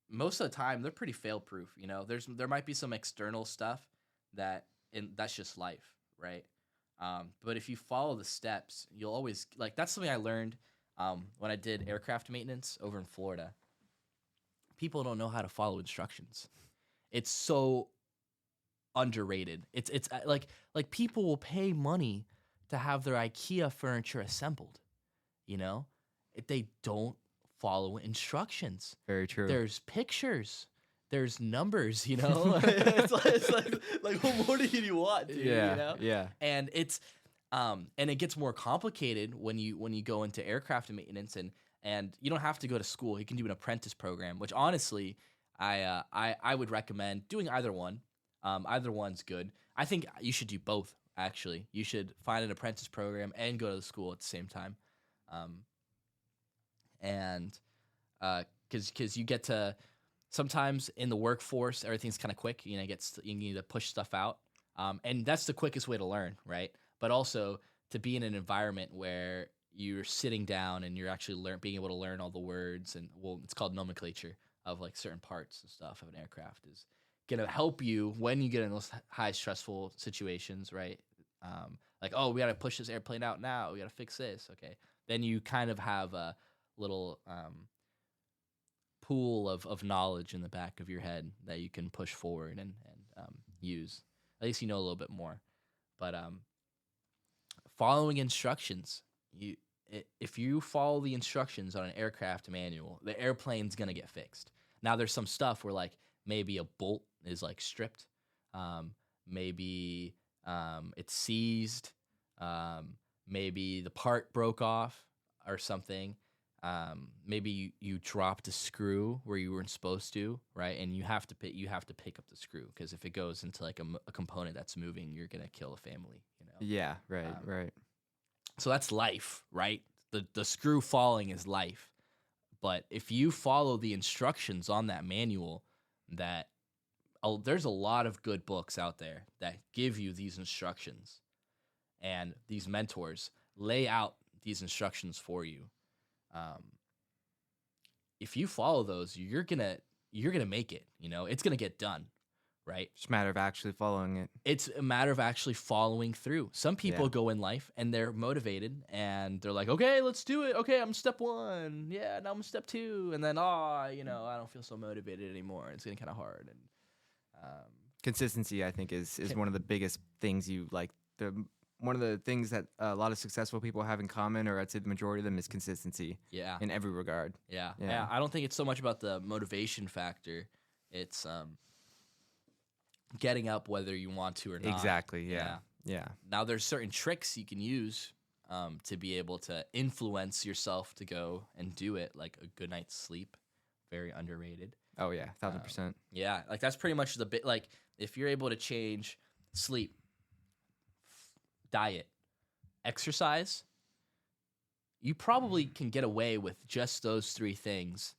most of the time they're pretty fail proof. There might be some external stuff that's just life, right? But if you follow the steps, you'll always like. That's something I learned when I did aircraft maintenance over in Florida. People don't know how to follow instructions. It's so underrated. It's like people will pay money to have their IKEA furniture assembled. If they don't follow instructions. Very true. There's pictures. There's numbers. It's like what more do you want, dude? Yeah, yeah. And it gets more complicated when you go into aircraft maintenance, and you don't have to go to school. You can do an apprentice program, which honestly I would recommend doing either one. Either one's good. I think you should do both. Actually, you should find an apprentice program and go to the school at the same time, and because you get to sometimes in the workforce everything's kind of quick. You need to push stuff out, and that's the quickest way to learn, right? But also to be in an environment where you're sitting down and you're actually being able to learn all the words, and it's called nomenclature of like certain parts and stuff of an aircraft is gonna help you when you get in those high stressful situations, right? Like, oh, we gotta push this airplane out now. We gotta fix this. Okay, then you kind of have a little pool of knowledge in the back of your head that you can push forward and use. At least you know a little bit more. But following instructions, if you follow the instructions on an aircraft manual, the airplane's gonna get fixed. Now, there's some stuff where like maybe a bolt is like stripped, maybe it's seized, maybe the part broke off or something. Maybe you dropped a screw where you weren't supposed to, right? And you have to pick up the screw, because if it goes into like a component that's moving, you're gonna kill a family. Yeah, right, right. So that's life, right? The screw falling is life, But if you follow the instructions on that manual, there's a lot of good books out there that give you these instructions, and these mentors lay out these instructions for you. If you follow those, you're gonna make it. It's gonna get done, right? It's a matter of actually following it. It's a matter of actually following through. Some people Yeah. go in life and they're motivated and they're like, okay, let's do it. Okay, I'm step 1. Yeah, now I'm step 2, and then I don't feel so motivated anymore. It's getting kind of hard. And Consistency, I think, is one of the biggest things one of the things that a lot of successful people have in common, or I'd say the majority of them, is consistency. Yeah. In every regard. Yeah. Yeah. I don't think it's so much about the motivation factor. It's getting up whether you want to or not. Exactly. Yeah. Now there's certain tricks you can use to be able to influence yourself to go and do it, like a good night's sleep. Very underrated. Oh yeah, 1,000%. Yeah, like that's pretty much the bit. Like if you're able to change sleep, diet, exercise, you probably can get away with just those 3 things,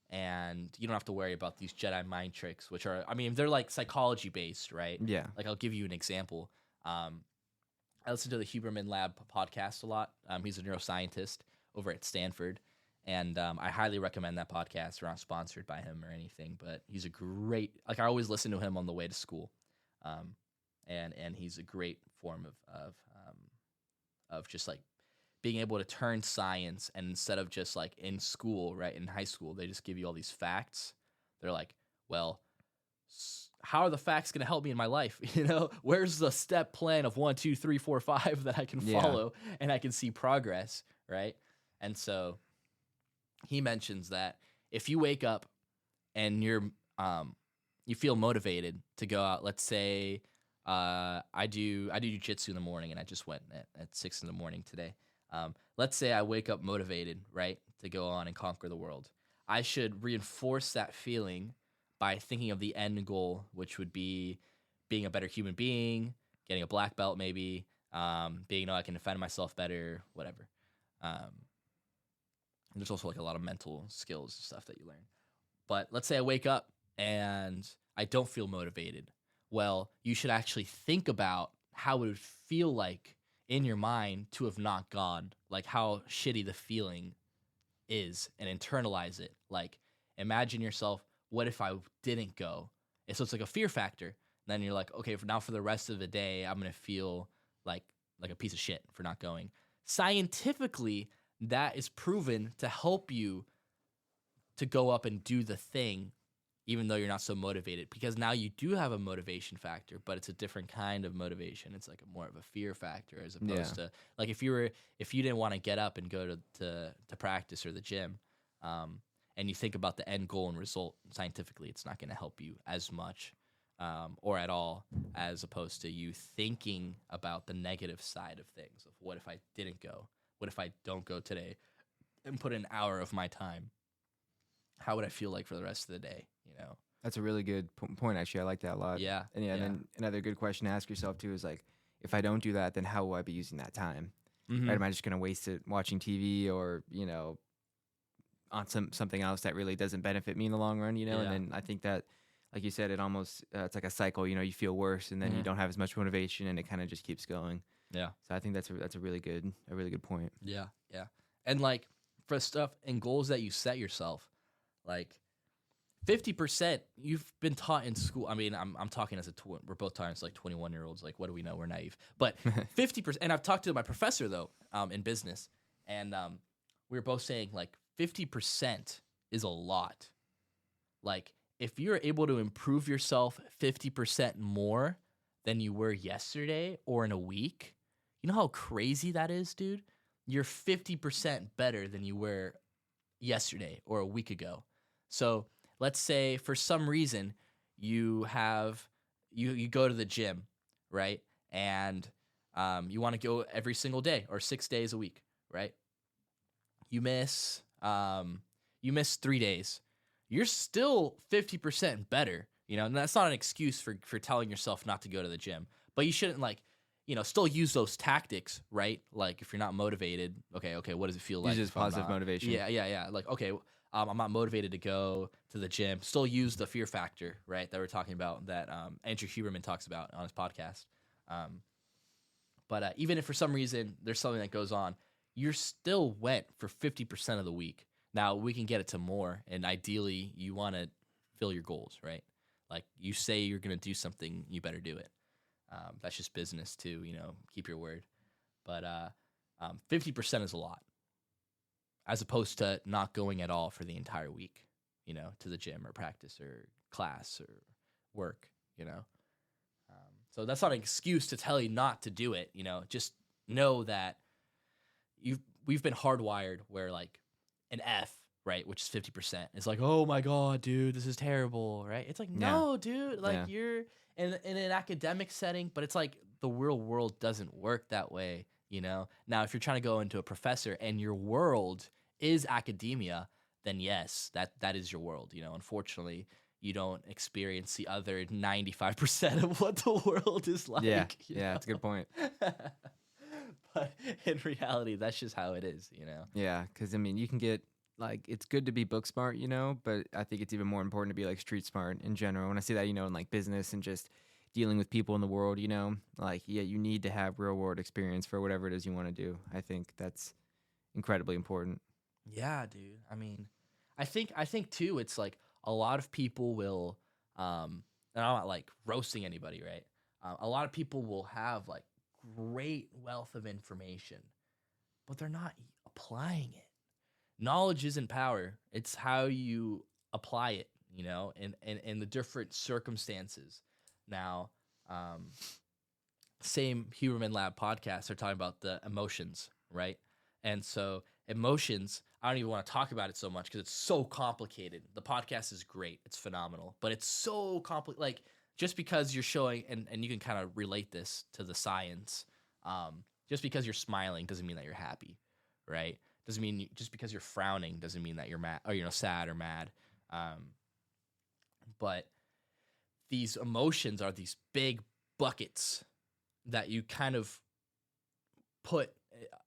and you don't have to worry about these Jedi mind tricks, which are, they're like psychology based, right? Yeah. Like I'll give you an example. I listen to the Huberman Lab podcast a lot. He's a neuroscientist over at Stanford, and I highly recommend that podcast. We're not sponsored by him or anything, but he's a great, I always listen to him on the way to school. And he's a great form of just like being able to turn science, and instead of just like in school, right, in high school, they just give you all these facts. They're like, well, how are the facts going to help me in my life? Where's the step plan of 1, 2, 3, 4, 5 that I can follow and I can see progress, right? And so he mentions that if you wake up and you feel motivated to go out, let's say I do jiu-jitsu in the morning, and I just went at 6 in the morning today. Let's say I wake up motivated, right, to go on and conquer the world. I should reinforce that feeling by thinking of the end goal, which would be being a better human being, getting a black belt maybe, being, I can defend myself better, whatever. There's also like a lot of mental skills and stuff that you learn. But let's say I wake up and I don't feel motivated. Well, you should actually think about how it would feel like in your mind to have not gone, like how shitty the feeling is, and internalize it. Like imagine yourself, what if I didn't go? And so it's like a fear factor. And then you're like, okay, for the rest of the day, I'm going to feel like a piece of shit for not going. Scientifically, that is proven to help you to go up and do the thing, even though you're not so motivated, because now you do have a motivation factor, but it's a different kind of motivation. It's like more of a fear factor, as opposed to like if you didn't want to get up and go to practice or the gym, and you think about the end goal and result, scientifically, it's not going to help you as much or at all, as opposed to you thinking about the negative side of things of what if I didn't go? What if I don't go today and put an hour of my time? How would I feel like for the rest of the day? That's a really good point, actually. I like that a lot. Yeah. And and then another good question to ask yourself too is like, if I don't do that, then how will I be using that time? Mm-hmm. Right? Am I just going to waste it watching TV or on something else that really doesn't benefit me in the long run? And then I think that, like you said, it almost it's like a cycle. You feel worse, and then you don't have as much motivation, and it kind of just keeps going. Yeah. So I think that's a really good point. Yeah. And like for stuff and goals that you set yourself, like 50% you've been taught in school. I'm talking as we're both talking as like 21-year-olds. Like, what do we know? We're naive. But 50%, and I've talked to my professor though, in business, and we were both saying like 50% is a lot. Like if you're able to improve yourself 50% more than you were yesterday or in a week, you know how crazy that is, dude? You're 50% better than you were yesterday or a week ago. So let's say for some reason you go to the gym, right? And you want to go every single day or 6 days a week, right? You miss 3 days. You're still 50% better, and that's not an excuse for telling yourself not to go to the gym. But you shouldn't still use those tactics, right? Like if you're not motivated, okay, what does it feel like? Use positive motivation. Yeah. Like, okay, I'm not motivated to go to the gym. Still use the fear factor, right, that we're talking about, that Andrew Huberman talks about on his podcast. But even if for some reason there's something that goes on, you're still went for 50% of the week. Now we can get it to more, and ideally you want to fill your goals, right? Like, you say you're going to do something, you better do it. That's just business too, keep your word. But 50% is a lot, as opposed to not going at all for the entire week, to the gym or practice or class or work, So that's not an excuse to tell you not to do it, just know that we've been hardwired where, like, an F, right, which is 50%, is like, oh my God, dude, this is terrible, right? It's like, no, dude, like, you're in an academic setting, but it's like the real world doesn't work that way, Now, if you're trying to go into a professor and your world is academia, then yes, that is your world. Unfortunately, you don't experience the other 95% of what the world is like. Yeah, that's a good point. But in reality, that's just how it is, Yeah, because, I mean, you can get, like, it's good to be book smart, but I think it's even more important to be, like, street smart in general. When I see that, in, like, business and just dealing with people in the world, like, yeah, you need to have real world experience for whatever it is you want to do. I think that's incredibly important. Yeah, dude. I mean, I think too, it's like a lot of people will, and I'm not like roasting anybody, right? A lot of people will have like great wealth of information, but they're not applying it. Knowledge isn't power. It's how you apply it, in the different circumstances. Now, same Huberman Lab podcast, they're talking about the emotions, right? And so emotions, I don't even want to talk about it so much because it's so complicated. The podcast is great. It's phenomenal, but it's so complicated. Like, just because you're showing, and you can kind of relate this to the science, just because you're smiling doesn't mean that you're happy, right? Doesn't mean just because you're frowning doesn't mean that you're mad or, sad or mad. But these emotions are these big buckets that you kind of put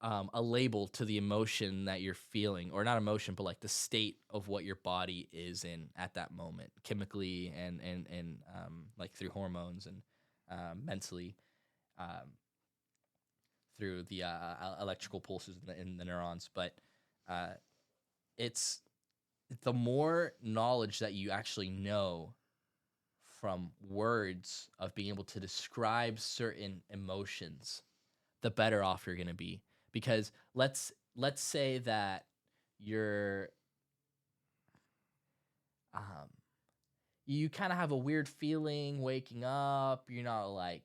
a label to the emotion that you're feeling, or not emotion, but like the state of what your body is in at that moment, chemically and like through hormones and mentally, through the electrical pulses in the neurons. But it's the more knowledge that you actually know from words of being able to describe certain emotions, the better off you're going to be. Because let's say that you're you kind of have a weird feeling waking up. You're not like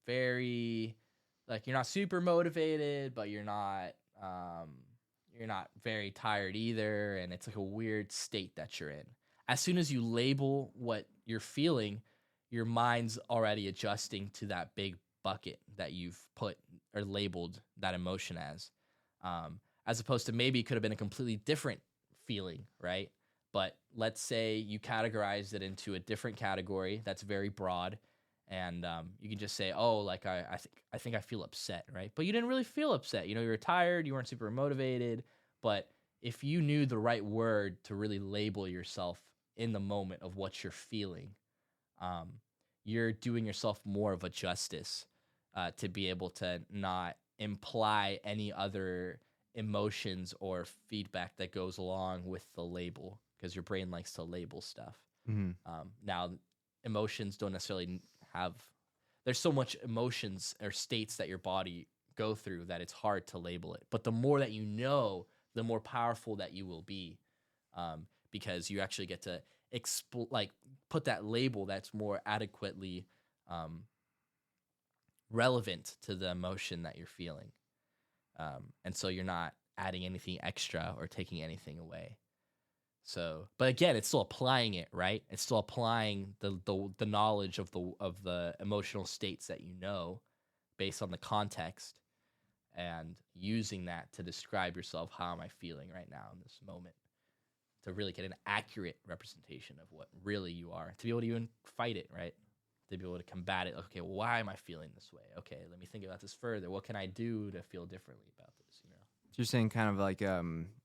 very, like, you're not super motivated, but you're not very tired either, and it's like a weird state that you're in. As soon as you label what you're feeling, your mind's already adjusting to that big bucket that you've put or labeled that emotion as opposed to maybe it could have been a completely different feeling, right? But let's say you categorize it into a different category that's very broad, and you can just say, oh, like I think I feel upset, right? But you didn't really feel upset. You were tired, you weren't super motivated. But if you knew the right word to really label yourself in the moment of what you're feeling, you're doing yourself more of a justice to be able to not imply any other emotions or feedback that goes along with the label, because your brain likes to label stuff. Mm-hmm. Now, emotions don't necessarily have, there's so much emotions or states that your body go through that it's hard to label it. But the more that you know, the more powerful that you will be, because you actually get to put that label that's more adequately relevant to the emotion that you're feeling. And so you're not adding anything extra or taking anything away. So, but again, it's still applying it, right? It's still applying the knowledge of the emotional states that you know based on the context, and using that to describe yourself. How am I feeling right now in this moment? To really get an accurate representation of what really you are, to be able to even fight it, right? To be able to combat it. Okay, why am I feeling this way? Okay, let me think about this further. What can I do to feel differently about this? you're saying kind of like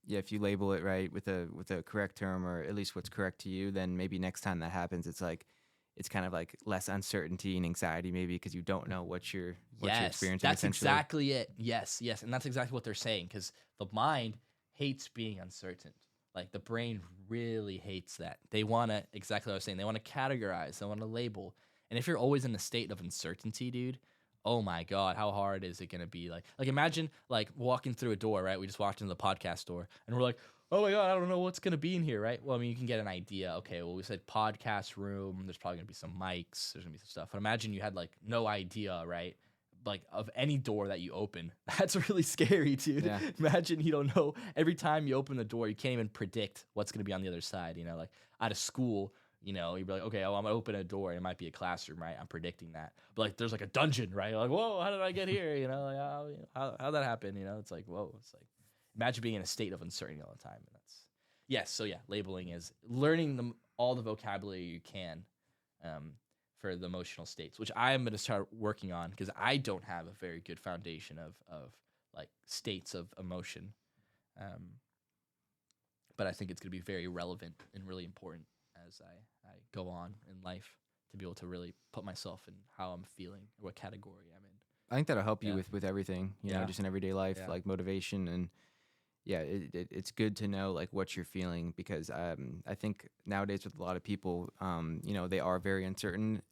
if you label it right with a correct term, or at least what's correct to you, then maybe next time that happens, it's kind of like less uncertainty and anxiety, maybe because you don't know what you're experiencing. That's essentially. exactly it. Yes, and that's exactly what they're saying, because the mind hates being uncertain. Like the brain really hates that. They want to, exactly what I was saying, they want to categorize, they want to label. And if you're always in a state of uncertainty, dude, oh my God, how hard is it going to be? Like imagine like walking through a door, right? We just walked into the podcast door and we're like, oh my God, I don't know what's going to be in here, right? Well, I mean, you can get an idea. Okay, well, we said podcast room. There's probably going to be some mics. There's going to be some stuff. But imagine you had like no idea, right? Like of any door that you open. That's really scary, dude. Yeah. Imagine you don't know. Every time you open the door, you can't even predict what's going to be on the other side. You know, like out of school, you know, you'd be like, okay, well, I'm going to open a door. It might be a classroom, right? I'm predicting that. But like there's like a dungeon, right? You're like, whoa, how did I get here? You know, like how'd that happen? You know, it's like, whoa. It's like, imagine being in a state of uncertainty all the time. And that's, yes. So yeah, labeling is learning all the vocabulary you can for the emotional states, which I am going to start working on, because I don't have a very good foundation of like states of emotion. But I think it's going to be very relevant and really important as I go on in life, to be able to really put myself in how I'm feeling, or what category I'm in. I think that'll help you with everything, you know, just in everyday life, Yeah. like motivation. And yeah, it's good to know like what you're feeling, because I think nowadays with a lot of people, you know, they are very uncertain.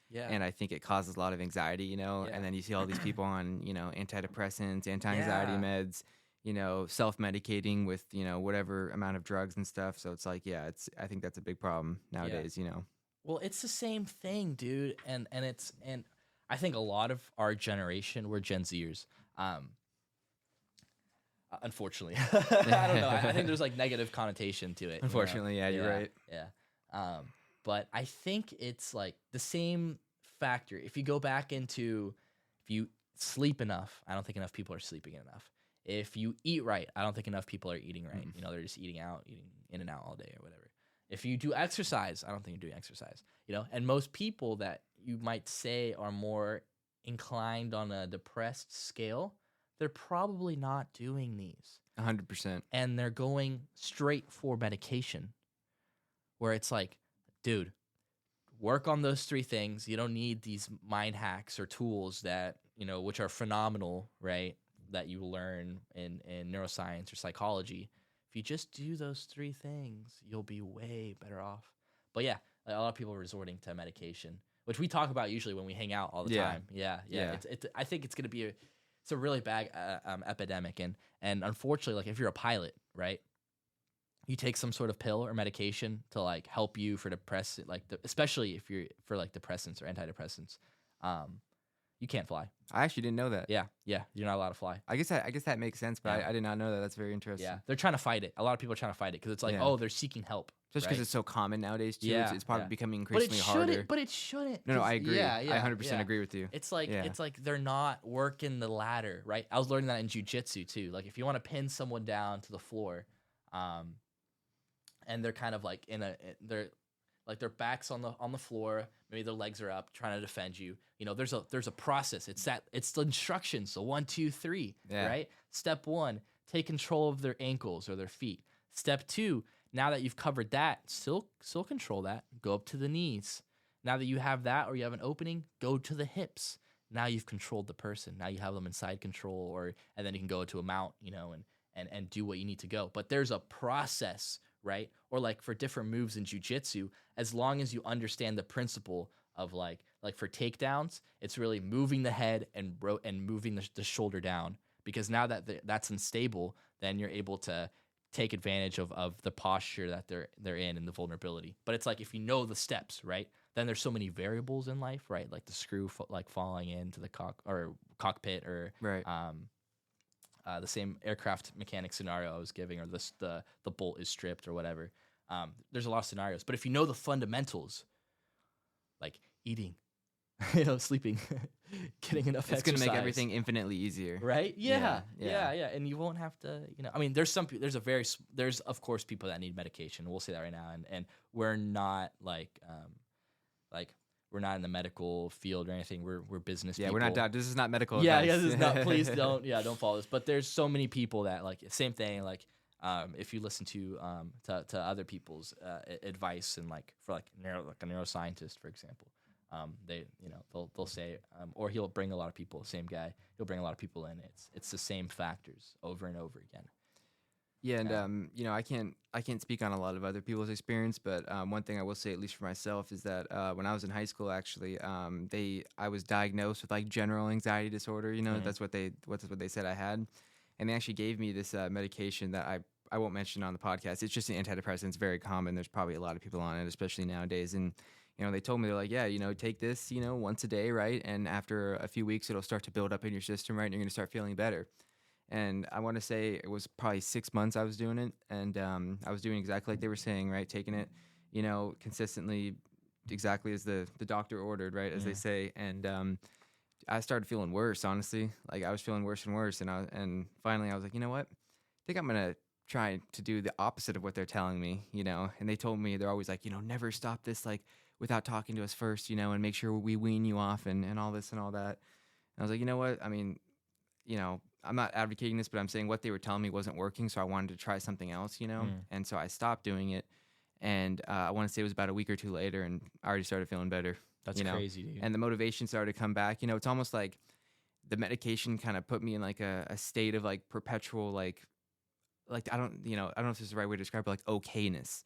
Yeah. And I think it causes a lot of anxiety, you know. Yeah. And then you see all these people on, you know, antidepressants, anti-anxiety meds, you know, self-medicating with, you know, whatever amount of drugs and stuff. So it's like, yeah, I think that's a big problem nowadays, you know. Well, it's the same thing, dude. And I think a lot of our generation, we're Gen Zers. Unfortunately, I don't know. I think there's like negative connotation to it. Unfortunately, you know? you're right. Yeah. But I think it's like the same factor. If you go back into, if you sleep enough, I don't think enough people are sleeping enough. If you eat right, I don't think enough people are eating right. You know, they're just eating in and out all day or whatever. If you do exercise, I don't think you're doing exercise. You know, and most people that you might say are more inclined on a depressed scale, they're probably not doing these. 100%. And they're going straight for medication, where it's like, dude, work on those 3 things. You don't need these mind hacks or tools that, you know, which are phenomenal, right? That you learn in neuroscience or psychology. If you just do those 3 things, you'll be way better off. But yeah, like a lot of people are resorting to medication, which we talk about usually when we hang out all the time. Yeah. I think it's going to be it's a really bad epidemic, and unfortunately, like if you're a pilot, right, you take some sort of pill or medication to like help you for especially if you're for like depressants or antidepressants, you can't fly. I actually didn't know that. Yeah, you're not allowed to fly. I guess that makes sense, but I did not know that. That's very interesting. Yeah, they're trying to fight it. A lot of people are trying to fight it because it's like, oh, they're seeking help. Just because it's so common nowadays, too. Yeah, it's probably becoming increasingly harder. But it shouldn't. No, I agree. Yeah, I 100% agree with you. It's like they're not working the ladder, right? I was learning that in jiu-jitsu too. Like if you want to pin someone down to the floor, and they're kind of like they're like their backs on the floor, maybe their legs are up, trying to defend you. You know, there's a process. It's the instructions. So 1, 2, 3, right? Step 1, take control of their ankles or their feet. Step 2, now that you've covered that, still control that. Go up to the knees. Now that you have that, or you have an opening, go to the hips. Now you've controlled the person. Now you have them in side control, and then you can go to a mount, you know, and do what you need to go. But there's a process, right? Or like for different moves in jiu-jitsu, as long as you understand the principle of like for takedowns, it's really moving the head and moving the shoulder down, because now that that's unstable, then you're able to take advantage of the posture that they're in and the vulnerability. But it's like if you know the steps, right? Then there's so many variables in life, right? Like the screw like falling into the cockpit, or the same aircraft mechanic scenario I was giving, or the bolt is stripped or whatever. There's a lot of scenarios, but if you know the fundamentals, like eating, you know, sleeping, getting enough exercise, it's going to make everything infinitely easier, right? Yeah. And you won't have to, you know, I mean, there's of course people that need medication. We'll say that right now, and we're not like we're not in the medical field or anything. We're business Yeah, people. we're not. This is not medical Yeah, advice. yeah, this is not. Please don't follow this. But there's so many people that like same thing. Like, if you listen to other people's advice and like for like a neuroscientist, for example, they they'll say, or he'll bring a lot of people. Same guy, he'll bring a lot of people in. It's the same factors over and over again. Yeah, and I can't speak on a lot of other people's experience, but one thing I will say, at least for myself, is that when I was in high school, actually, I was diagnosed with like general anxiety disorder. That's what they said I had, and they actually gave me this medication that I won't mention on the podcast. It's just an antidepressant. It's very common. There's probably a lot of people on it, especially nowadays. And they told me, they're like, yeah, take this, once a day, right? And after a few weeks, it'll start to build up in your system, right? And you're gonna start feeling better. And I want to say it was probably 6 months I was doing it, and I was doing exactly like they were saying, right? Taking it, consistently, exactly as the doctor ordered, right? As they say. And I started feeling worse, honestly. Like I was feeling worse and worse, and finally I was like, you know what? I think I'm gonna try to do the opposite of what they're telling me, And they told me, they're always like, never stop this, like without talking to us first, and make sure we wean you off and all this and all that. And I was like, you know what? I mean, I'm not advocating this, but I'm saying what they were telling me wasn't working, so I wanted to try something else, And so I stopped doing it, and I want to say it was about a week or two later, and I already started feeling better. That's crazy, dude. And the motivation started to come back. It's almost like the medication kind of put me in like a state of like perpetual like I don't know if this is the right way to describe it, like okayness.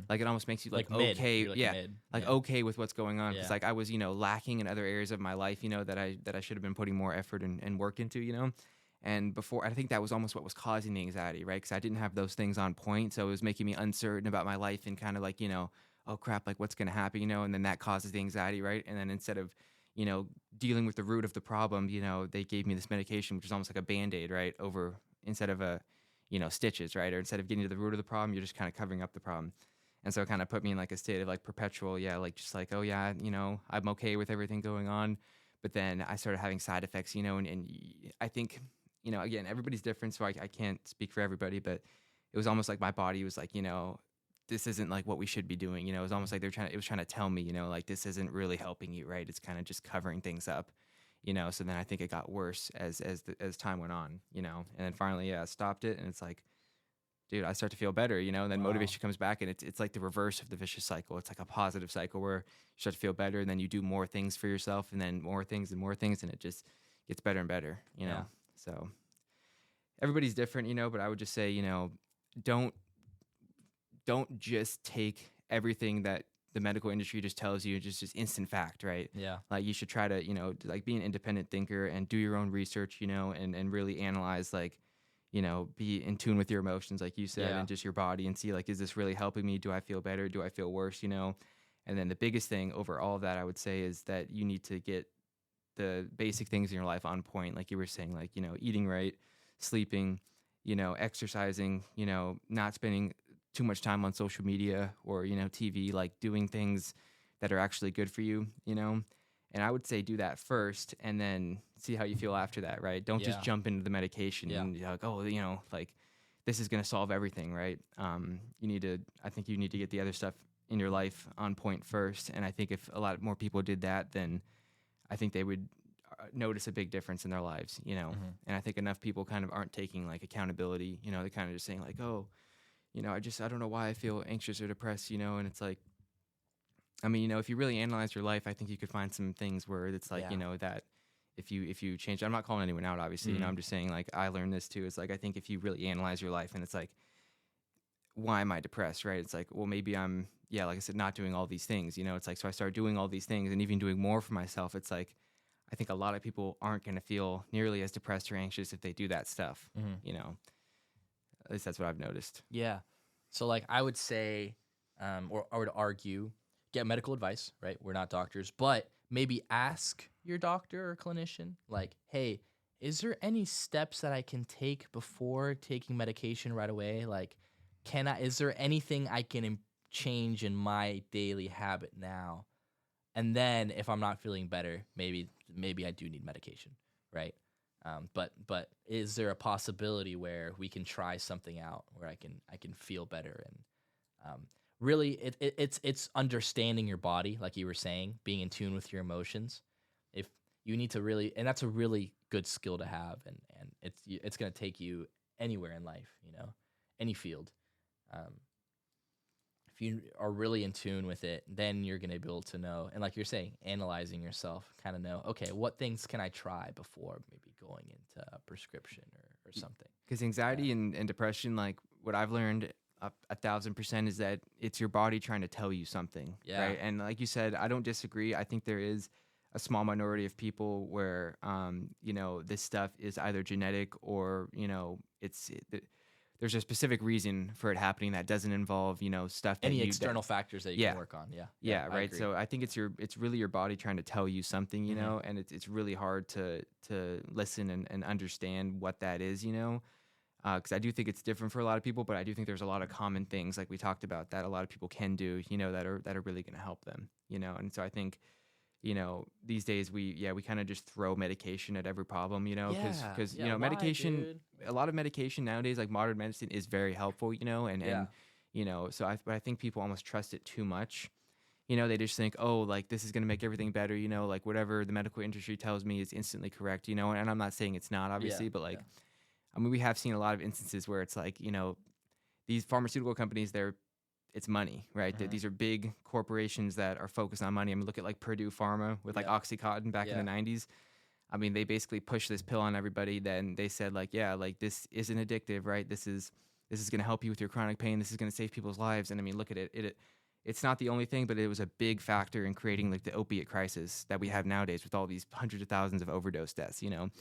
Like it almost makes you like mid. okay, You're yeah, mid. okay with what's going on. Because Yeah. like I was lacking in other areas of my life, that I should have been putting more effort and work into. And before, I think that was almost what was causing the anxiety, right? Because I didn't have those things on point, so it was making me uncertain about my life and kind of like oh crap, like what's gonna happen, and then that causes the anxiety, right? And then instead of dealing with the root of the problem, they gave me this medication, which is almost like a Band-Aid, right? Over instead of a stitches, right? Or instead of getting to the root of the problem, you're just kind of covering up the problem. And so it kind of put me in like a state of like perpetual, like just like, oh yeah, I'm okay with everything going on. But then I started having side effects, and I think, again, everybody's different, so I can't speak for everybody, but it was almost like my body was like, this isn't like what we should be doing. It was almost like it was trying to tell me, like this isn't really helping you, right? It's kind of just covering things up. So then I think it got worse as time went on, and then finally, I stopped it, and it's like, dude, I start to feel better, and then motivation comes back, and it's like the reverse of the vicious cycle. It's like a positive cycle where you start to feel better, and then you do more things for yourself, and then more things, and it just gets better and better, know? So everybody's different, but I would just say, don't just take everything that the medical industry just tells you just instant fact, right? Yeah. Like you should try to, like be an independent thinker and do your own research, and really analyze, like, be in tune with your emotions, like you said, and just your body, and see, like, is this really helping me? Do I feel better? Do I feel worse? And then the biggest thing over all of that, I would say, is that you need to get the basic things in your life on point. Like you were saying, like, eating right, sleeping, exercising, not spending too much time on social media or, TV, like doing things that are actually good for you, And I would say do that first and then see how you feel after that, right? Don't just jump into the medication and you're like, oh, like this is going to solve everything, right? I think you need to get the other stuff in your life on point first. And I think if a lot more people did that, then I think they would notice a big difference in their lives, And I think enough people kind of aren't taking like accountability, they're kind of just saying like, oh, I don't know why I feel anxious or depressed, and it's like, I mean, if you really analyze your life, I think you could find some things where it's like, that if you change, I'm not calling anyone out, obviously, I'm just saying, like, I learned this too. It's like, I think if you really analyze your life and it's like, why am I depressed, right? It's like, well, maybe I'm, like I said, not doing all these things, it's like, so I started doing all these things and even doing more for myself. It's like, I think a lot of people aren't going to feel nearly as depressed or anxious if they do that stuff, At least that's what I've noticed. Yeah. So, like, I would say, or I would argue, get medical advice, right? We're not doctors, but maybe ask your doctor or clinician, like, hey, is there any steps that I can take before taking medication right away? Like, is there anything I can change in my daily habit now? And then if I'm not feeling better, maybe I do need medication, right? But is there a possibility where we can try something out where I can feel better? And really it's understanding your body, like you were saying, being in tune with your emotions. If you need to really, and that's a really good skill to have, and it's going to take you anywhere in life, any field. Um, if you are really in tune with it, then you're going to be able to know, and like you're saying, analyzing yourself, kind of know, okay, what things can I try before maybe going into a prescription or something. Because anxiety and depression, like what I've learned 1,000% is that it's your body trying to tell you something, right? And like you said, I don't disagree. I think there is a small minority of people where, this stuff is either genetic or, there's a specific reason for it happening that doesn't involve, stuff that any external factors that you can work on. Yeah, right. So I think it's really your body trying to tell you something, and it's really hard to listen and understand what that is, because I do think it's different for a lot of people, but I do think there's a lot of common things like we talked about that a lot of people can do, that are really going to help them, and so I think, these days we kind of just throw medication at every problem, because medication, a lot of medication nowadays, like modern medicine, is very helpful, and so I think people almost trust it too much. They just think, oh, like this is going to make everything better, like whatever the medical industry tells me is instantly correct, and I'm not saying it's not, obviously, but like, I mean, we have seen a lot of instances where it's like, these pharmaceutical companies, it's money, right? These are big corporations that are focused on money. I mean, look at like Purdue Pharma with like Oxycontin back in the 90s. I mean, they basically pushed this pill on everybody. Then they said like, like this isn't addictive, right? This is going to help you with your chronic pain. This is going to save people's lives. And I mean, look at it. It's not the only thing, but it was a big factor in creating like the opiate crisis that we have nowadays with all these hundreds of thousands of overdose deaths, And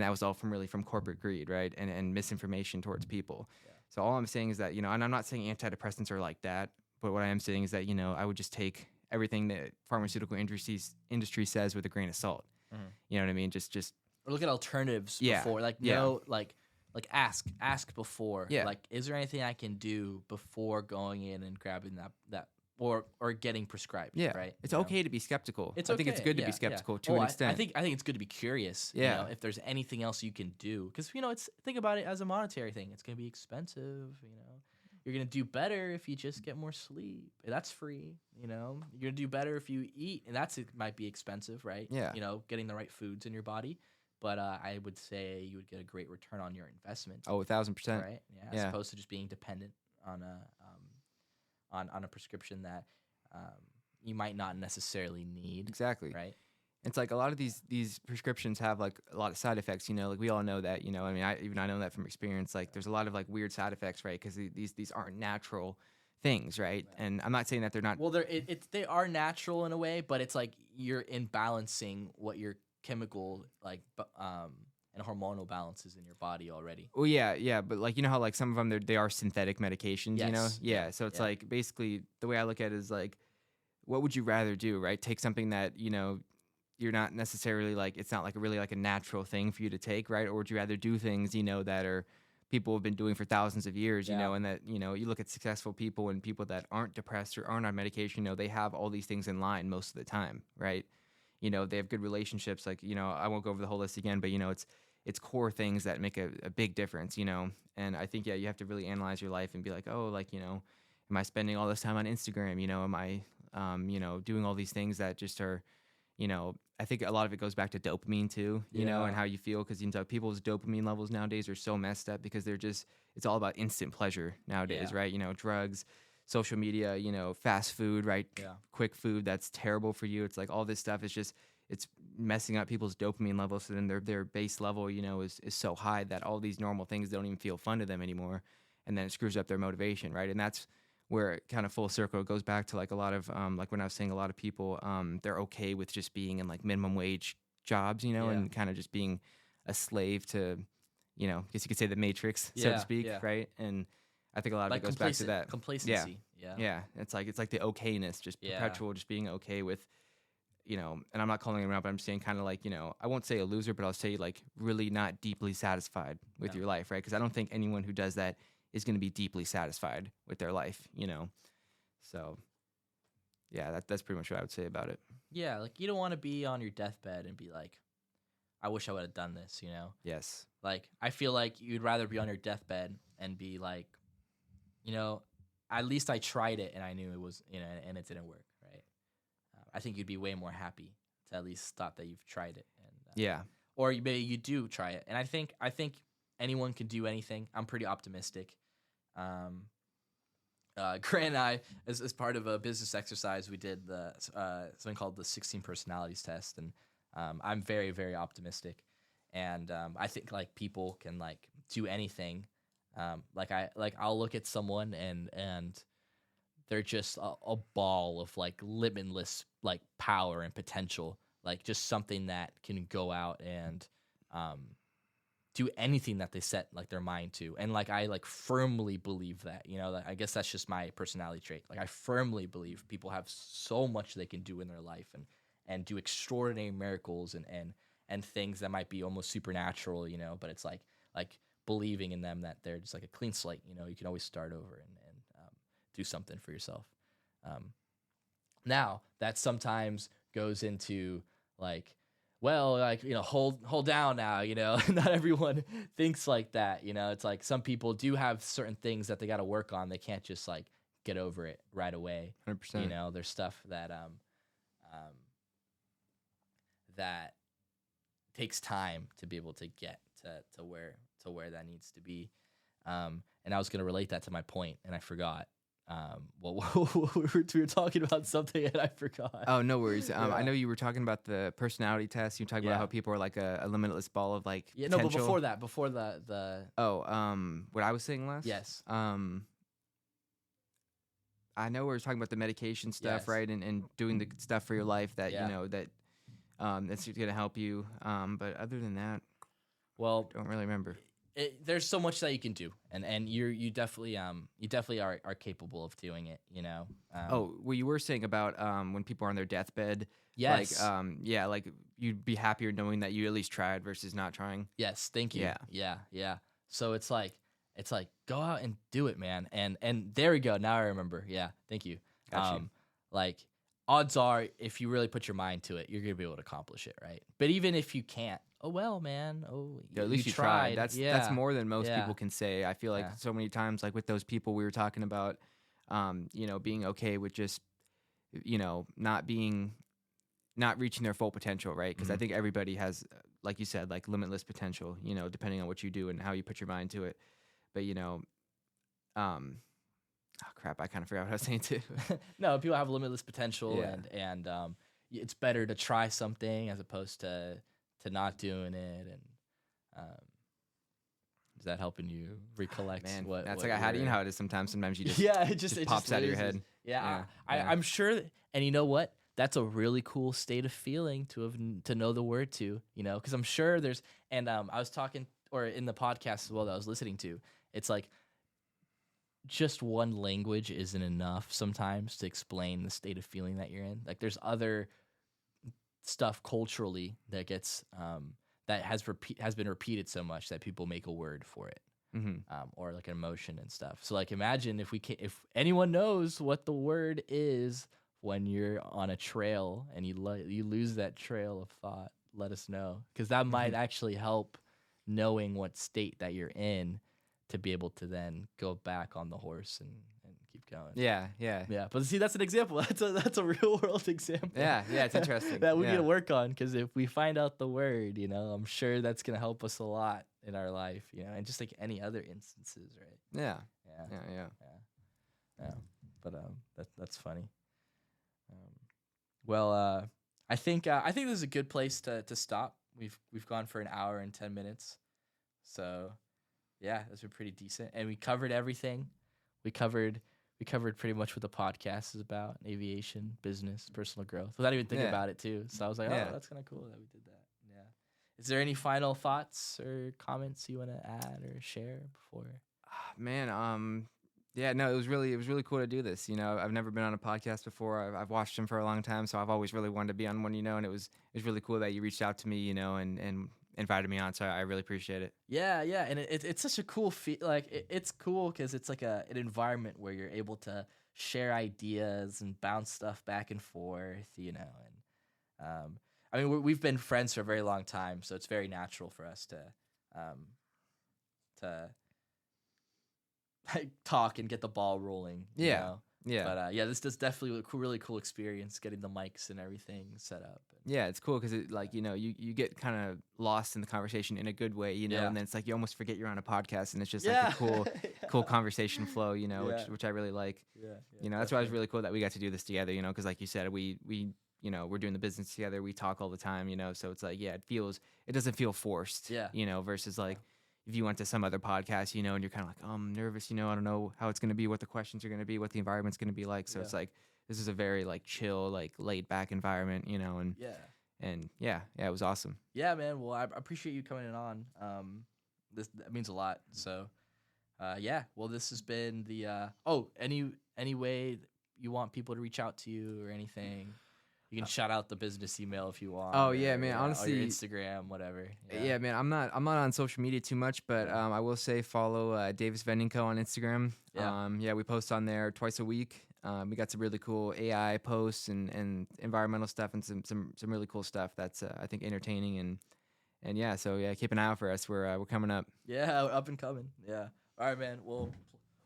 that was all from corporate greed, right? And misinformation towards people. So all I'm saying is that, and I'm not saying antidepressants are like that, but what I am saying is that, I would just take everything that pharmaceutical industry says with a grain of salt. You know what I mean? Just or look at alternatives before, ask before, like, is there anything I can do before going in and grabbing that or getting prescribed? Right? It's okay to be skeptical. I think it's good to be skeptical to an extent. I think it's good to be curious. If there's anything else you can do, because think about it as a monetary thing. It's gonna be expensive. You're gonna do better if you just get more sleep. That's free. You're gonna do better if you eat, and it might be expensive, right? Getting the right foods in your body. But I would say you would get a great return on your investment. Oh, 1,000%. Right? As opposed to just being dependent on a prescription that you might not necessarily need. Exactly. Right? It's like a lot of these prescriptions have like a lot of side effects, like we all know that, I mean, I know that from experience, like there's a lot of like weird side effects, right? Because these aren't natural things, right? And I'm not saying that they're not. Well, they are natural in a way, but it's like you're imbalancing what your chemical and hormonal balances in your body already. Well, yeah, but like how like some of them they are synthetic medications, Yes. So it's like basically the way I look at it is like, what would you rather do, right? Take something that you're not necessarily like, it's not like really like a natural thing for you to take, right? Or would you rather do things that are people have been doing for thousands of years, and that you look at successful people and people that aren't depressed or aren't on medication, they have all these things in line most of the time, right? They have good relationships, like I won't go over the whole list again, but it's core things that make a big difference, and I think you have to really analyze your life and be like, oh, like am I spending all this time on Instagram, am I doing all these things that just are I think a lot of it goes back to dopamine too, and how you feel, because people's dopamine levels nowadays are so messed up because it's all about instant pleasure nowadays, right? Drugs, social media, fast food, right? Quick food that's terrible for you. It's like all this stuff is just, it's messing up people's dopamine levels. So then their base level, is so high that all these normal things don't even feel fun to them anymore. And then it screws up their motivation, right? And that's where it kind of full circle goes back to like a lot of like when I was saying a lot of people they're okay with just being in like minimum wage jobs, and kind of just being a slave to, I guess you could say the matrix, so to speak, right? And I think a lot of it goes back to that complacency. Yeah. It's like the okayness, just perpetual, just being okay with, and I'm not calling it out, but I'm saying kind of like, I won't say a loser, but I'll say like really not deeply satisfied with your life, right? Because I don't think anyone who does that is going to be deeply satisfied with their life, So, yeah, that's pretty much what I would say about it. Yeah, like you don't want to be on your deathbed and be like, I wish I would have done this, Yes. Like, I feel like you'd rather be on your deathbed and be like, at least I tried it and I knew it was, and it didn't work, right? I think you'd be way more happy to at least thought that you've tried it, and Yeah. or maybe you do try it. And I think anyone can do anything. I'm pretty optimistic. Grant and I, as part of a business exercise, we did the something called the 16 personalities test, and I'm very, very optimistic, and I think like people can like do anything. I'll look at someone and they're just a ball of like limitless like power and potential, like just something that can go out and do anything that they set like their mind to. And like I like firmly believe that, I guess that's just my personality trait. Like I firmly believe people have so much they can do in their life and do extraordinary miracles and things that might be almost supernatural, but it's like believing in them that they're just like a clean slate, you can always start over and do something for yourself. Now that sometimes goes into like, well, like, hold down now, not everyone thinks like that. It's like some people do have certain things that they got to work on. They can't just like get over it right away. 100%. There's stuff that, that takes time to be able to get to where that needs to be. And I was going to relate that to my point and I forgot. We were talking about something and I forgot. Oh, no worries. I know you were talking about the personality test. You were talking about how people are like a limitless ball of like potential. No, but before the what I was saying last? Yes. I know we were talking about the medication stuff, Yes. right? And doing the stuff for your life that, Yeah. that's going to help you. But other than that, well, I don't really remember. There's so much that you can do, and you definitely are capable of doing it. What you were saying about when people are on their deathbed, yes, like you'd be happier knowing that you at least tried versus not trying. Yes, thank you. Yeah. So it's like go out and do it, man. And there we go. Now I remember. Yeah, thank you. Got you. Like odds are, if you really put your mind to it, you're gonna be able to accomplish it, right? But even if you can't, oh well, man. Oh, yeah, at least you tried. That's more than most people can say. I feel like so many times, like with those people we were talking about, being okay with just, not reaching their full potential, right? Because I think everybody has, like you said, like limitless potential, depending on what you do and how you put your mind to it. But oh crap, I kind of forgot what I was saying too. No, people have limitless potential, and it's better to try something as opposed to not doing it. And is that helping you recollect? Man, what that's what like how do you know how it is sometimes? Sometimes you just it just pops out of your head. Yeah, I'm sure. And you know what? That's a really cool state of feeling to know the word to, because I'm sure there's. And I was talking, or in the podcast as well that I was listening to, it's like just one language isn't enough sometimes to explain the state of feeling that you're in. Like there's other stuff culturally that gets that has been repeated so much that people make a word for it, or like an emotion and stuff. So like imagine if anyone knows what the word is when you're on a trail and you lose that trail of thought, let us know, because that might actually help knowing what state that you're in to be able to then go back on the horse and keep going. Yeah. But see, that's an example. That's a real world example. Yeah, it's interesting. that we need to work on, because if we find out the word, I'm sure that's gonna help us a lot in our life, and just like any other instances, right? Yeah. But that's funny. I think this is a good place to stop. We've gone for an hour and 10 minutes, so yeah, those were pretty decent, and we covered everything. We covered pretty much what the podcast is about: aviation, business, personal growth, without even thinking about it too. So I was like, oh, that's kind of cool that we did that. Yeah. Is there any final thoughts or comments you want to add or share before? Man, yeah, no, it was really cool to do this. I've never been on a podcast before. I've watched them for a long time, so I've always really wanted to be on one. And it was really cool that you reached out to me, and invited me on. So I really appreciate it. Yeah, and it's such a cool it's cool because it's like an environment where you're able to share ideas and bounce stuff back and forth, and I mean we've been friends for a very long time, so it's very natural for us to talk and get the ball rolling. You Yeah. know? Yeah. But this is definitely a really cool experience getting the mics and everything set up. Yeah, it's cool because it like you get kind of lost in the conversation in a good way, Yeah. and then it's like you almost forget you're on a podcast, and it's just like a cool conversation flow, which I really like. Yeah. That's why it's really cool that we got to do this together, because like you said, we we're doing the business together, we talk all the time, so it's like it doesn't feel forced, versus like if you went to some other podcast, and you're kind of like, oh, I'm nervous, I don't know how it's gonna be, what the questions are gonna be, what the environment's gonna be like, so it's like. This is a very like chill, like laid back environment, and it was awesome. Yeah, man. Well, I appreciate you coming in on. That means a lot. So, Well, this has been the. Any way you want people to reach out to you or anything, you can shout out the business email if you want. Oh yeah, man. Honestly, or your Instagram, whatever. Yeah, man. I'm not on social media too much, but I will say follow Davis Vending Co. on Instagram. Yeah. We post on there twice a week. We got some really cool AI posts and environmental stuff and some really cool stuff that's I think entertaining and so keep an eye out for us. We're coming up. Yeah, up and coming. Yeah. All right, man. Well,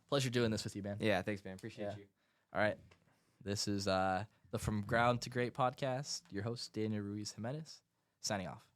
pleasure doing this with you, man. Yeah, thanks, man. Appreciate you. All right. This is the From Ground to Great podcast. Your host, Daniel Ruiz Jimenez, signing off.